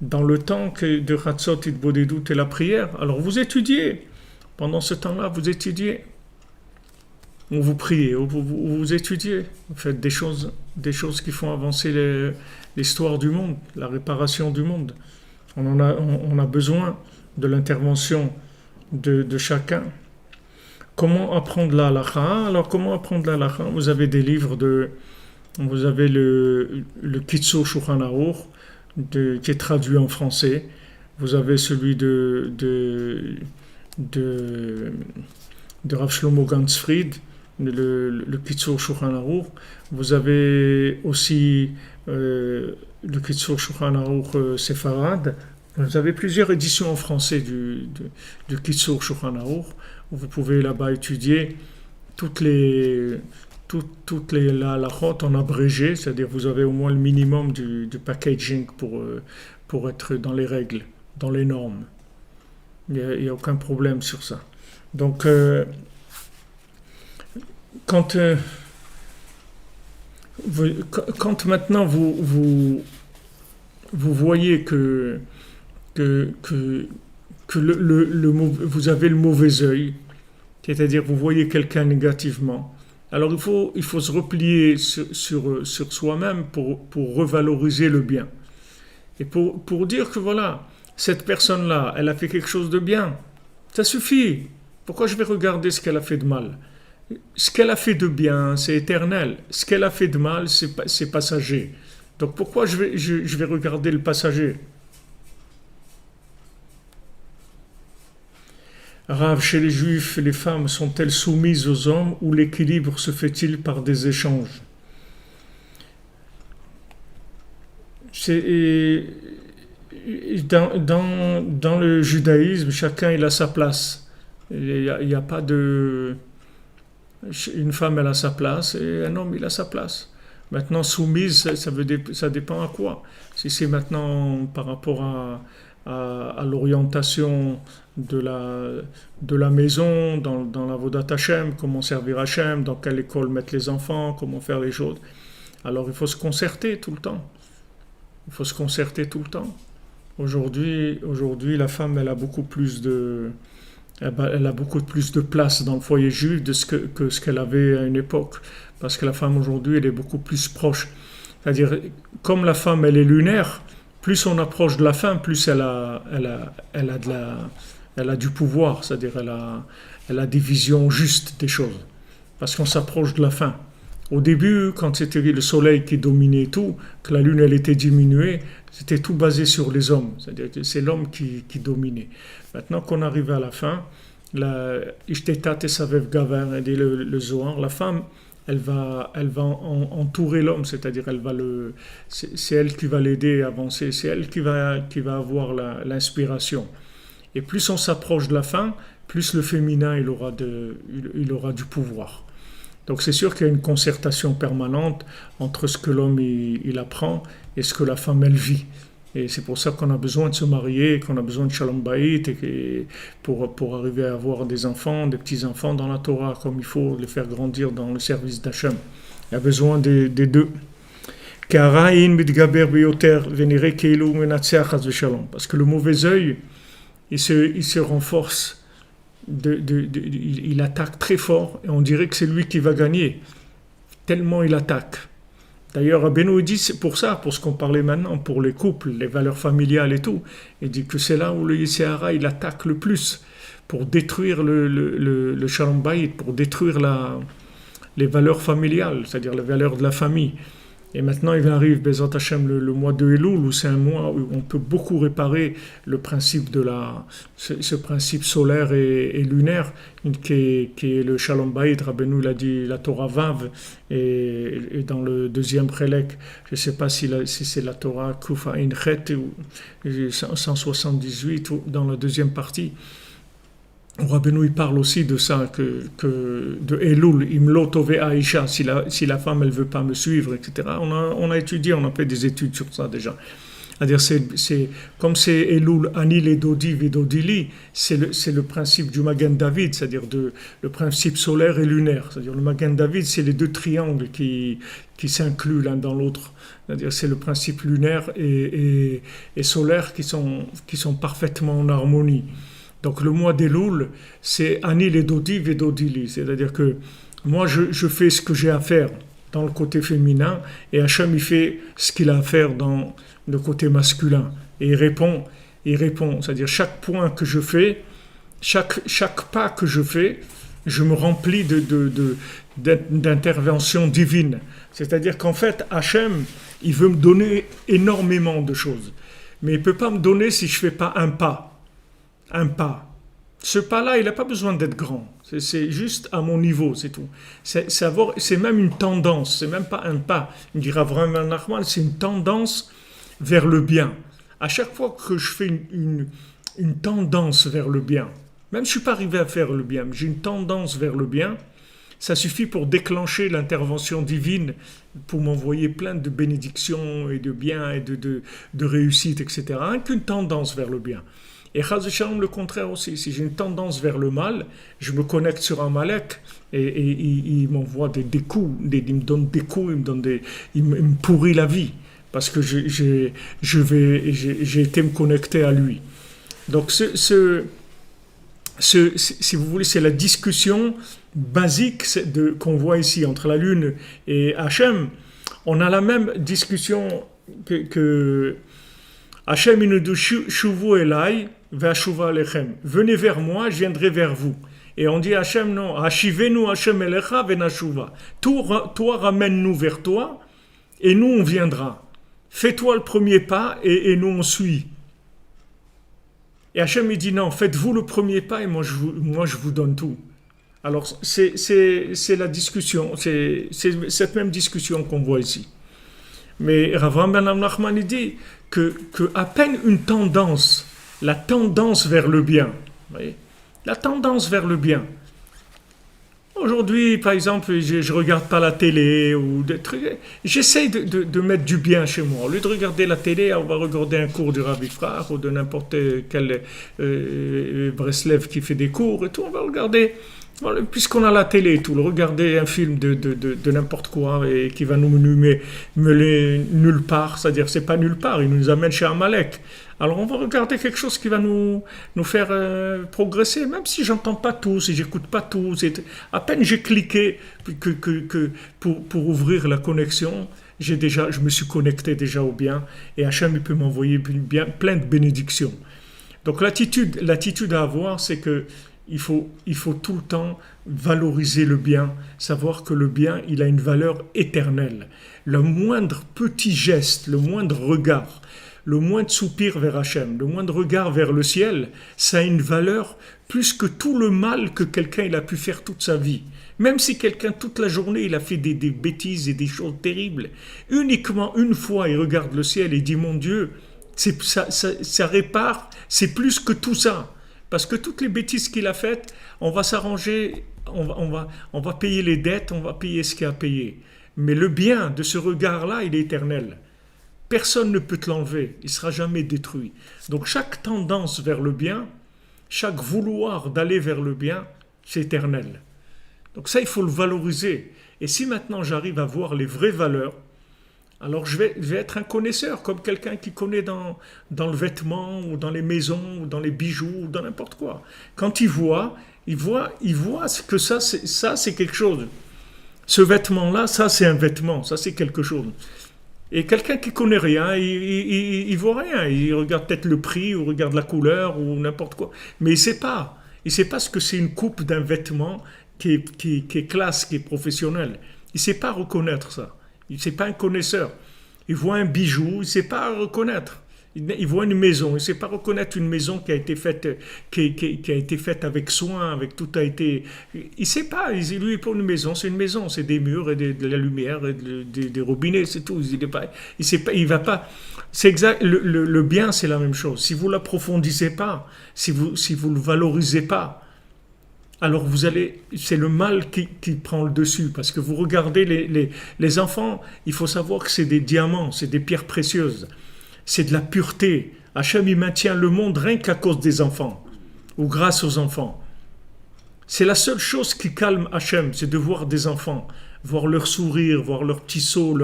de Chatzot et Bodedut et la prière. Alors vous étudiez. Pendant ce temps-là, vous étudiez. Ou vous priez, ou vous étudiez. Vous faites des choses qui font avancer l'histoire du monde, la réparation du monde. On a besoin de l'intervention de chacun. Comment apprendre la halakha? Alors, comment apprendre la halakha? Vous avez des livres vous avez le Kitzur Shulchan Aruch, qui est traduit en français. Vous avez celui de Rav Shlomo Ganzfried, le Kitzur Shulchan Aruch. Vous avez aussi le Kitzur Shulchan Aruch Sefarad. Vous avez plusieurs éditions en français du Kitzur Shulchan Aruch, où vous pouvez là-bas étudier toutes les toutes la halachot en abrégé, c'est-à-dire vous avez au moins le minimum du packaging pour être dans les règles, dans les normes. Il n'y a aucun problème sur ça. Donc, quand, quand maintenant vous voyez que vous avez le mauvais œil, c'est-à-dire vous voyez quelqu'un négativement, alors il faut se replier sur soi-même pour revaloriser le bien. Et pour dire que voilà, cette personne-là, elle a fait quelque chose de bien. Ça suffit. Pourquoi je vais regarder ce qu'elle a fait de mal? Ce qu'elle a fait de bien, c'est éternel. Ce qu'elle a fait de mal, c'est passager. Donc pourquoi je vais regarder le passager? Rav, chez les Juifs, les femmes sont-elles soumises aux hommes ou l'équilibre se fait-il par des échanges? Dans le judaïsme, chacun il a sa place. Il y a pas de... Une femme elle a sa place et un homme il a sa place. Maintenant, soumise, ça dépend à quoi. Si c'est maintenant par rapport à l'orientation de la maison, dans la Vodat Hashem, comment servir Hashem, dans quelle école mettre les enfants, comment faire les choses. Alors il faut se concerter tout le temps. Il faut se concerter tout le temps. Aujourd'hui, la femme, elle a beaucoup plus de place dans le foyer juif que ce qu'elle avait à une époque. Parce que la femme aujourd'hui, elle est beaucoup plus proche. C'est-à-dire, comme la femme, elle est lunaire, plus on approche de la fin, plus elle a du pouvoir. C'est-à-dire, elle a des visions justes des choses. Parce qu'on s'approche de la fin. Au début, quand c'était le soleil qui dominait tout, que la lune elle était diminuée, c'était tout basé sur les hommes. C'est-à-dire que c'est l'homme qui dominait. Maintenant qu'on arrive à la fin, Ishtetat et Savev Gaver, le Zohar, la femme, elle va entourer l'homme, c'est-à-dire c'est elle qui va l'aider à avancer, c'est elle qui va avoir l'inspiration. Et plus on s'approche de la fin, plus le féminin il aura du pouvoir. Donc c'est sûr qu'il y a une concertation permanente entre ce que l'homme il apprend et ce que la femme elle vit. Et c'est pour ça qu'on a besoin de se marier, qu'on a besoin de Shalom Bayit, pour arriver à avoir des enfants, des petits-enfants dans la Torah, comme il faut les faire grandir dans le service d'Hachem. Il y a besoin des deux. Parce que le mauvais œil, il se renforce. Il attaque très fort et on dirait que c'est lui qui va gagner tellement il attaque. D'ailleurs Rabbeinu dit c'est pour ce qu'on parlait maintenant pour les couples, les valeurs familiales et tout, il dit que c'est là où le Yetzer Hara il attaque le plus pour détruire le Shalom Bayit, pour détruire les valeurs familiales, c'est-à-dire les valeurs de la famille. Et maintenant, il arrive, Bezat Hashem, le mois de Elul, où c'est un mois où on peut beaucoup réparer le principe ce principe solaire et lunaire, qui est le Shalom Bayit. Rabbeinu l'a dit, la Torah Vav, et dans le deuxième prélec, je ne sais pas si c'est la Torah Kuf Ain Chet, 178, ou dans la deuxième partie. Rabbeinu il parle aussi de ça, de Elul, Imlo Tove Aisha, si la femme elle veut pas me suivre, etc. On a étudié, on a fait des études sur ça déjà. C'est-à-dire comme c'est Elul, Anil et Dodi Vedodili, c'est le principe du Magen David, c'est-à-dire le principe solaire et lunaire. C'est-à-dire le Magen David, c'est les deux triangles qui s'incluent l'un dans l'autre. C'est-à-dire c'est le principe lunaire et solaire qui sont parfaitement en harmonie. Donc le mois d'Elul, c'est Anil et Dodi Vedodili, c'est-à-dire que moi je fais ce que j'ai à faire dans le côté féminin et Hachem il fait ce qu'il a à faire dans le côté masculin. Et il répond, c'est-à-dire chaque point que je fais, chaque pas que je fais, je me remplis d'interventions divines. C'est-à-dire qu'en fait Hachem, il veut me donner énormément de choses, mais il ne peut pas me donner si je ne fais pas un pas. Ce pas-là, il n'a pas besoin d'être grand. C'est juste à mon niveau, c'est tout. C'est même une tendance, c'est même pas un pas. Il dira vraiment Nachman, c'est une tendance vers le bien. À chaque fois que je fais une tendance vers le bien, même si je ne suis pas arrivé à faire le bien, mais j'ai une tendance vers le bien, ça suffit pour déclencher l'intervention divine, pour m'envoyer plein de bénédictions et de biens et de réussite, etc. Rien qu'une tendance vers le bien. Et Chaz Shalom, le contraire aussi. Si j'ai une tendance vers le mal, je me connecte sur un Amalek et il m'envoie des coups, il me donne des coups, il me pourrit la vie parce que j'ai été me connecter à lui. Donc si vous voulez, c'est la discussion basique qu'on voit ici entre la Lune et Hachem. On a la même discussion que Hachem il nous dit Shuvu Elai ve'ashuva alechem. Venez vers moi, je viendrai vers vous. Et on dit à Hachem non, Hashivenu Hachem elecha ve'nashuva. Toi ramène-nous vers toi et nous on viendra. Fais-toi le premier pas et nous on suit. Et Hachem il dit non, faites-vous le premier pas et moi je vous donne tout. Alors c'est la discussion, c'est cette même discussion qu'on voit ici. Mais Rav Ben Nachman il dit que à peine une tendance, la tendance vers le bien, vous voyez, la tendance vers le bien. Aujourd'hui, par exemple, je regarde pas la télé ou des trucs. J'essaye de mettre du bien chez moi. Au lieu de regarder la télé, on va regarder un cours du Rav Ifrach ou de n'importe quel Breslev qui fait des cours et tout. On va regarder. Voilà, puisqu'on a la télé et tout, regarder un film de n'importe quoi et qui va nous mener nulle part, c'est-à-dire c'est pas nulle part, il nous amène chez Amalek. Alors on va regarder quelque chose qui va nous faire progresser, même si j'entends pas tout, si j'écoute pas tout. À peine j'ai cliqué pour ouvrir la connexion, je me suis connecté déjà au bien et Hachem il peut m'envoyer plein de bénédictions. Donc l'attitude à avoir, c'est que il faut tout le temps valoriser le bien, savoir que le bien, il a une valeur éternelle. Le moindre petit geste, le moindre regard, le moindre soupir vers Hachem, le moindre regard vers le ciel, ça a une valeur plus que tout le mal que quelqu'un il a pu faire toute sa vie. Même si quelqu'un, toute la journée, il a fait des bêtises et des choses terribles, uniquement une fois, il regarde le ciel et dit, mon Dieu, ça répare, c'est plus que tout ça. Parce que toutes les bêtises qu'il a faites, on va s'arranger, on va payer les dettes, on va payer ce qu'il a payé. Mais le bien de ce regard-là, il est éternel. Personne ne peut te l'enlever, il ne sera jamais détruit. Donc chaque tendance vers le bien, chaque vouloir d'aller vers le bien, c'est éternel. Donc ça, il faut le valoriser. Et si maintenant j'arrive à voir les vraies valeurs, alors je vais être un connaisseur, comme quelqu'un qui connaît dans le vêtement, ou dans les maisons, ou dans les bijoux, ou dans n'importe quoi. Quand il voit que ça c'est quelque chose. Ce vêtement-là, ça c'est un vêtement, ça c'est quelque chose. Et quelqu'un qui connaît rien, il voit rien. Il regarde peut-être le prix, ou regarde la couleur, ou n'importe quoi. Mais il sait pas. Il sait pas ce que c'est une coupe d'un vêtement qui est classe, qui est professionnel. Il sait pas reconnaître ça. Il n'est pas un connaisseur. Il voit un bijou, il ne sait pas reconnaître. Il voit une maison, il ne sait pas reconnaître une maison qui a été faite, qui a été faite avec soin, avec tout a été. Il ne sait pas. Lui, pour une maison, c'est une maison, c'est des murs et de la lumière et des robinets, c'est tout. Il sait pas. Il va pas. C'est exact. Le bien, c'est la même chose. Si vous l'approfondissez pas, si vous le valorisez pas, alors c'est le mal qui prend le dessus, parce que vous regardez les enfants, il faut savoir que c'est des diamants, c'est des pierres précieuses, c'est de la pureté. Hachem, il maintient le monde rien qu'à cause des enfants, ou grâce aux enfants. C'est la seule chose qui calme Hachem, c'est de voir des enfants, voir leur sourire, voir leur petit saut,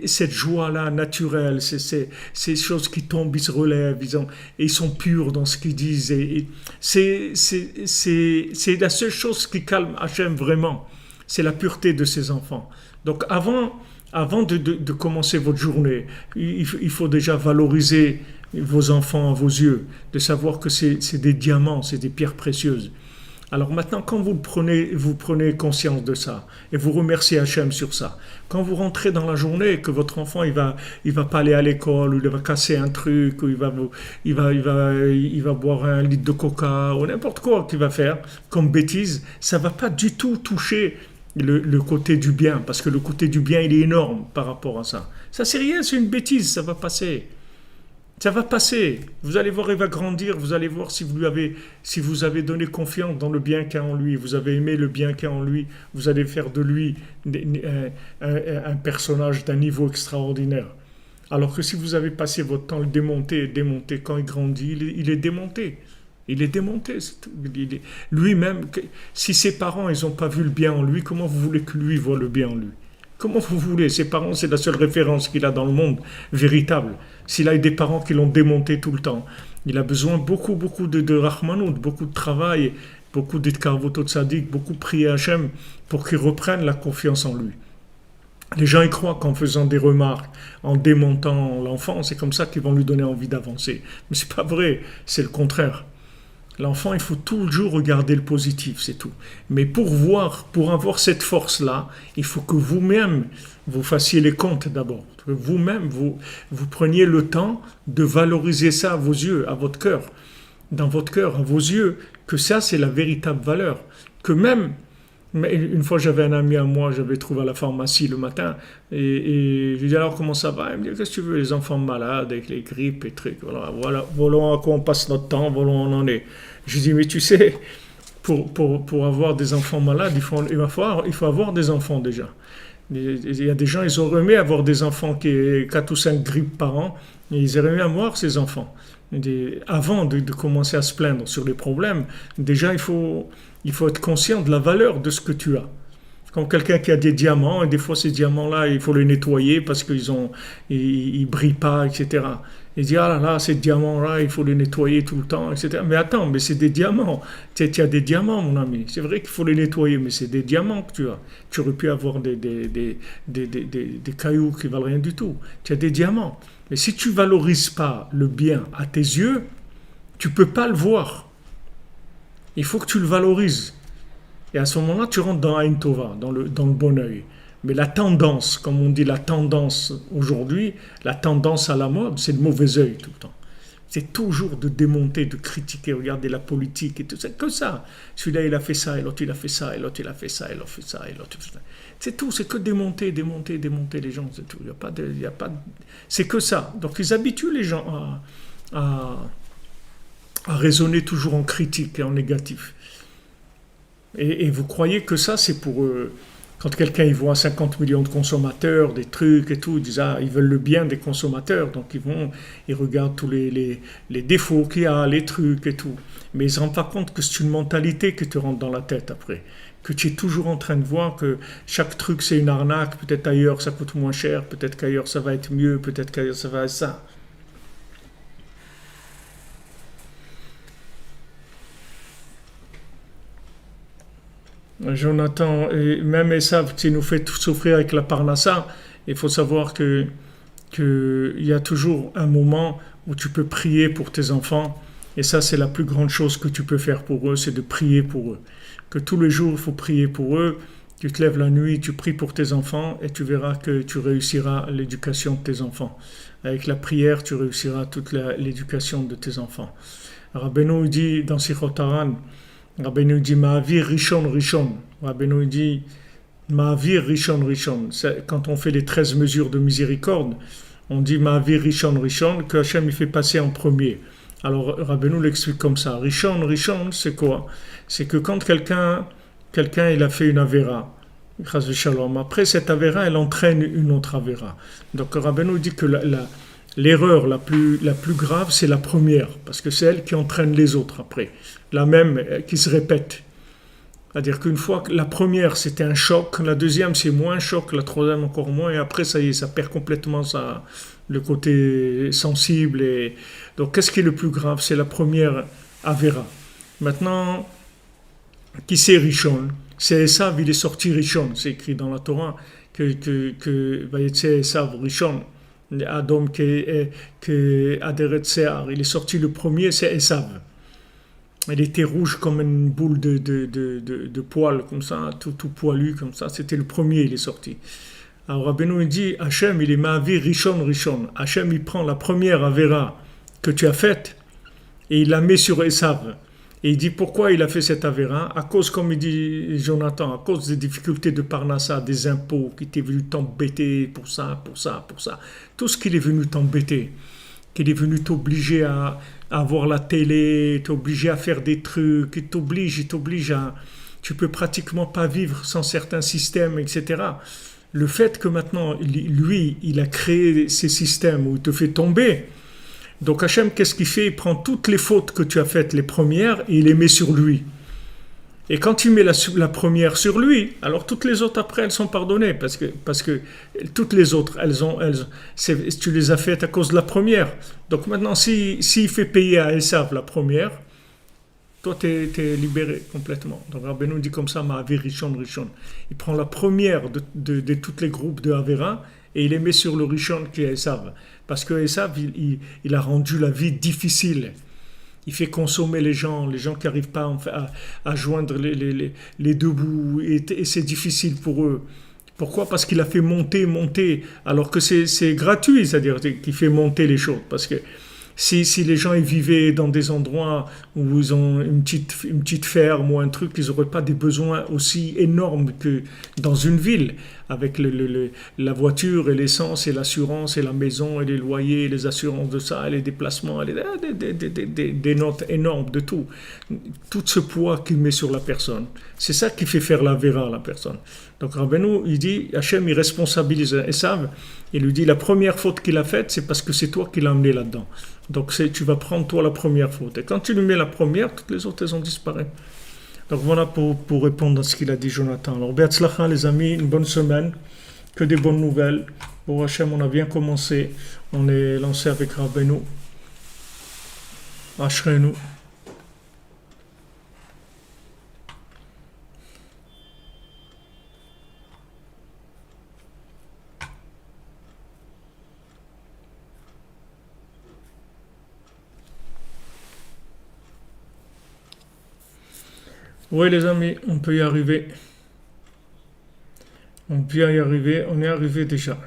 cette joie-là naturelle, ces choses qui tombent, ils se relèvent, et ils sont purs dans ce qu'ils disent. Et c'est la seule chose qui calme Hachem vraiment, c'est la pureté de ses enfants. Donc avant de commencer votre journée, il faut déjà valoriser vos enfants à vos yeux, de savoir que c'est des diamants, c'est des pierres précieuses. Alors maintenant, quand vous prenez conscience de ça et vous remerciez Hachem sur ça, quand vous rentrez dans la journée, que votre enfant il va pas aller à l'école, ou il va casser un truc, ou il va boire un litre de coca, ou n'importe quoi qu'il va faire comme bêtise, ça va pas du tout toucher le côté du bien, parce que le côté du bien il est énorme par rapport à ça. Ça c'est rien, c'est une bêtise, ça va passer. Ça va passer. Vous allez voir, il va grandir. Vous allez voir si vous avez donné confiance dans le bien qu'il y a en lui. Vous avez aimé le bien qu'il y a en lui. Vous allez faire de lui un personnage d'un niveau extraordinaire. Alors que si vous avez passé votre temps à le démonter, quand il grandit, il est démonté. Il est démonté. Lui-même, si ses parents, ils n'ont pas vu le bien en lui, comment vous voulez que lui voit le bien en lui? Comment vous voulez? Ses parents, c'est la seule référence qu'il a dans le monde véritable. S'il a eu des parents qui l'ont démonté tout le temps, il a besoin beaucoup de rahmanout, beaucoup de travail, beaucoup d'itkarvotot tzaddik, beaucoup de prier Hachem pour qu'il reprenne la confiance en lui. Les gens y croient qu'en faisant des remarques, en démontant l'enfant, c'est comme ça qu'ils vont lui donner envie d'avancer. Mais c'est pas vrai, c'est le contraire. L'enfant, il faut toujours regarder le positif, c'est tout. Mais pour avoir cette force-là, il faut que vous-même, vous fassiez les comptes d'abord. Que vous-même, vous preniez le temps de valoriser ça à vos yeux, à votre cœur. Dans votre cœur, à vos yeux, que ça, c'est la véritable valeur. Que même, une fois, j'avais un ami à moi, j'avais trouvé à la pharmacie le matin, et je lui dis alors comment ça va? Il me dit qu'est-ce que tu veux, les enfants malades, avec les grippes et trucs, voilà à quoi on passe notre temps, voilà où on en est. Je lui dis mais tu sais, pour avoir des enfants malades, il faut avoir des enfants déjà. Il y a des gens, ils auraient aimé avoir des enfants qui aient 4 ou 5 grippes par an, et ils auraient aimé avoir ces enfants. Avant de commencer à se plaindre sur les problèmes, déjà il faut être conscient de la valeur de ce que tu as. Comme quelqu'un qui a des diamants, et des fois ces diamants-là, il faut les nettoyer parce qu'ils brillent pas, etc. Il dit, ah là là, ces diamants-là, il faut les nettoyer tout le temps, etc. Mais attends, mais c'est des diamants. Tu as des diamants, mon ami. C'est vrai qu'il faut les nettoyer, mais c'est des diamants que tu as. Tu aurais pu avoir des cailloux qui valent rien du tout. Tu as des diamants. Mais si tu valorises pas le bien à tes yeux, tu peux pas le voir. Il faut que tu le valorises. Et à ce moment-là, tu rentres dans Ain Tova, dans le bon œil. Mais la tendance, comme on dit, la tendance aujourd'hui, la tendance à la mode, c'est le mauvais œil tout le temps. C'est toujours de démonter, de critiquer, regarder la politique et tout ça, que ça. Celui-là, il a fait ça, et l'autre, il a fait ça, et l'autre, il a fait ça, et l'autre, il a fait ça, et l'autre, il a fait ça. C'est tout, c'est que démonter les gens, c'est tout. C'est que ça. Donc, ils habituent les gens à raisonner toujours en critique et en négatif. Et vous croyez que ça, c'est pour... quand quelqu'un il voit 50 millions de consommateurs, des trucs et tout, ils disent ils veulent le bien des consommateurs, donc ils regardent tous les défauts qu'il y a, les trucs et tout. Mais ils ne se rendent pas compte que c'est une mentalité qui te rentre dans la tête après. Que tu es toujours en train de voir que chaque truc c'est une arnaque, peut-être ailleurs ça coûte moins cher, peut-être qu'ailleurs ça va être mieux, peut-être qu'ailleurs ça va être ça. Jonathan, et même Esav, qui nous fait souffrir avec la Parnassa, il faut savoir qu'il y a toujours un moment où tu peux prier pour tes enfants, et ça c'est la plus grande chose que tu peux faire pour eux, c'est de prier pour eux. Que tous les jours il faut prier pour eux, tu te lèves la nuit, tu pries pour tes enfants, et tu verras que tu réussiras l'éducation de tes enfants. Avec la prière, tu réussiras toute l'éducation de tes enfants. Rabbeinu dit dans Sichot Haran, Rabbeinu dit Ma'avir Rishon Rishon. Rabbeinu dit Ma'avir Rishon Rishon. Quand on fait les 13 mesures de miséricorde, on dit Ma'avir Rishon Rishon, que Hachem il fait passer en premier. Alors Rabbeinu l'explique comme ça. Rishon Rishon, c'est quoi? C'est que quand quelqu'un il a fait une avéra, après cette avéra, elle entraîne une autre avéra. Donc Rabbeinu dit que l'erreur la plus grave, c'est la première, parce que c'est elle qui entraîne les autres après. La même qui se répète. C'est-à-dire qu'une fois que la première, c'était un choc, la deuxième, c'est moins un choc, la troisième, encore moins, et après, ça y est, ça perd complètement le côté sensible. Donc, qu'est-ce qui est le plus grave? C'est la première Avera. Maintenant, qui c'est Rishon? C'est Esav, il est sorti Rishon. C'est écrit dans la Torah que Vayetse Esav Rishon. Adam que Aderet Sear, il est sorti le premier, c'est Esav. Il était rouge comme une boule de poils, comme ça, tout poilu, comme ça. C'était le premier, il est sorti. Alors Rabbeinu dit, Hachem, il est Ma'avir Rishon Rishon. Hachem, il prend la première Avera que tu as faite et il la met sur Esav. Et il dit pourquoi il a fait cette Avera? À cause, comme il dit Jonathan, à cause des difficultés de Parnassa, des impôts qui étaient venus t'embêter pour ça. Tout ce qu'il est venu t'embêter. qu'il est venu t'obliger à voir la télé, t'obliger à faire des trucs, il t'oblige à... Tu peux pratiquement pas vivre sans certains systèmes, etc. Le fait que maintenant, lui, il a créé ces systèmes où il te fait tomber. Donc Hachem, qu'est-ce qu'il fait? Il prend toutes les fautes que tu as faites, les premières, et il les met sur lui. Et quand il met la première sur lui, alors toutes les autres après, elles sont pardonnées. Parce que toutes les autres, tu les as faites à cause de la première. Donc maintenant, s'il fait payer à Esav la première, toi, tu es libéré complètement. Donc Rabbeinu dit comme ça, Ma'avir Rishon. Il prend la première de tous les groupes de Avera et il les met sur le Rishon qui est Esav. Parce que Esav, il a rendu la vie difficile. Il fait consommer les gens qui n'arrivent pas à joindre les deux bouts et c'est difficile pour eux. Pourquoi? Parce qu'il a fait monter, alors que c'est gratuit, c'est-à-dire qu'il fait monter les choses. Parce que si les gens ils vivaient dans des endroits où ils ont une petite ferme ou un truc, ils n'auraient pas des besoins aussi énormes que dans une ville, avec la voiture et l'essence et l'assurance et la maison et les loyers et les assurances de ça et les déplacements, et des notes énormes de tout. Tout ce poids qu'il met sur la personne. C'est ça qui fait faire la vera à la personne. Donc Rabbeinu, il dit, Hachem, il responsabilise Esav, il lui dit, la première faute qu'il a faite, c'est parce que c'est toi qui l'as amené là-dedans. Donc tu vas prendre toi la première faute. Et quand tu lui mets la première, toutes les autres, elles ont disparu. Donc voilà pour répondre à ce qu'il a dit Jonathan. Alors Be'atzlacha les amis, une bonne semaine, que des bonnes nouvelles. Pour Hachem, on a bien commencé. On est lancé avec Rabbeinu. Ashrenu. Oui les amis, on peut y arriver. On peut y arriver, on est arrivé déjà.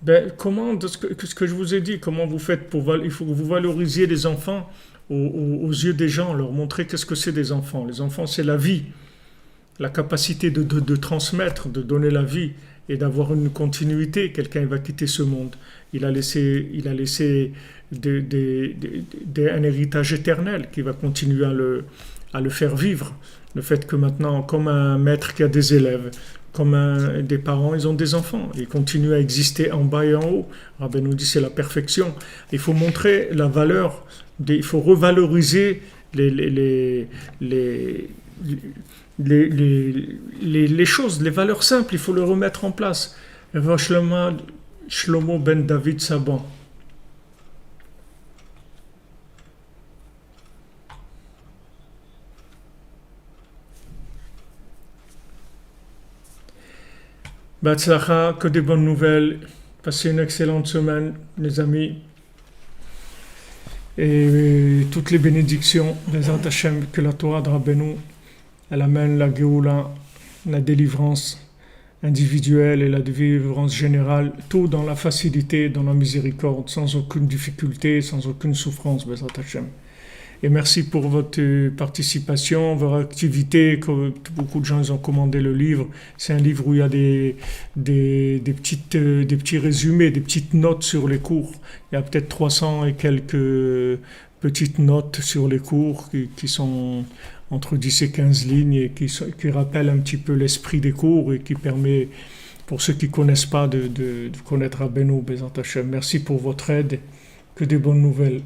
Ce que je vous ai dit, comment vous faites il faut que vous valorisiez les enfants aux yeux des gens, leur montrer qu'est-ce que c'est des enfants. Les enfants, c'est la vie, la capacité de transmettre, de donner la vie et d'avoir une continuité. Quelqu'un va quitter ce monde. Il a laissé un héritage éternel qui va continuer à le faire vivre. Le fait que maintenant, comme un maître qui a des élèves, comme des parents, ils ont des enfants. Ils continuent à exister en bas et en haut. Rabbi nous dit c'est la perfection. Il faut montrer la valeur, il faut revaloriser les choses, les valeurs simples, il faut les remettre en place. Shlomo ben David Saban. Batzlacha, que des bonnes nouvelles. Passez une excellente semaine, les amis. Et toutes les bénédictions, les Hashem, que la Torah de Rabbeinu, elle amène la Géoula, la délivrance individuelle et la délivrance générale, tout dans la facilité, dans la miséricorde, sans aucune difficulté, sans aucune souffrance, Bezrat Hashem. Et merci pour votre participation, votre activité, que beaucoup de gens ils ont commandé le livre. C'est un livre où il y a des petits résumés, des petites notes sur les cours. Il y a peut-être 300 et quelques petites notes sur les cours qui sont entre 10 et 15 lignes et qui rappellent un petit peu l'esprit des cours et qui permet, pour ceux qui ne connaissent pas, de connaître Rabbeinu, Bezrat Hashem. Merci pour votre aide, que des bonnes nouvelles.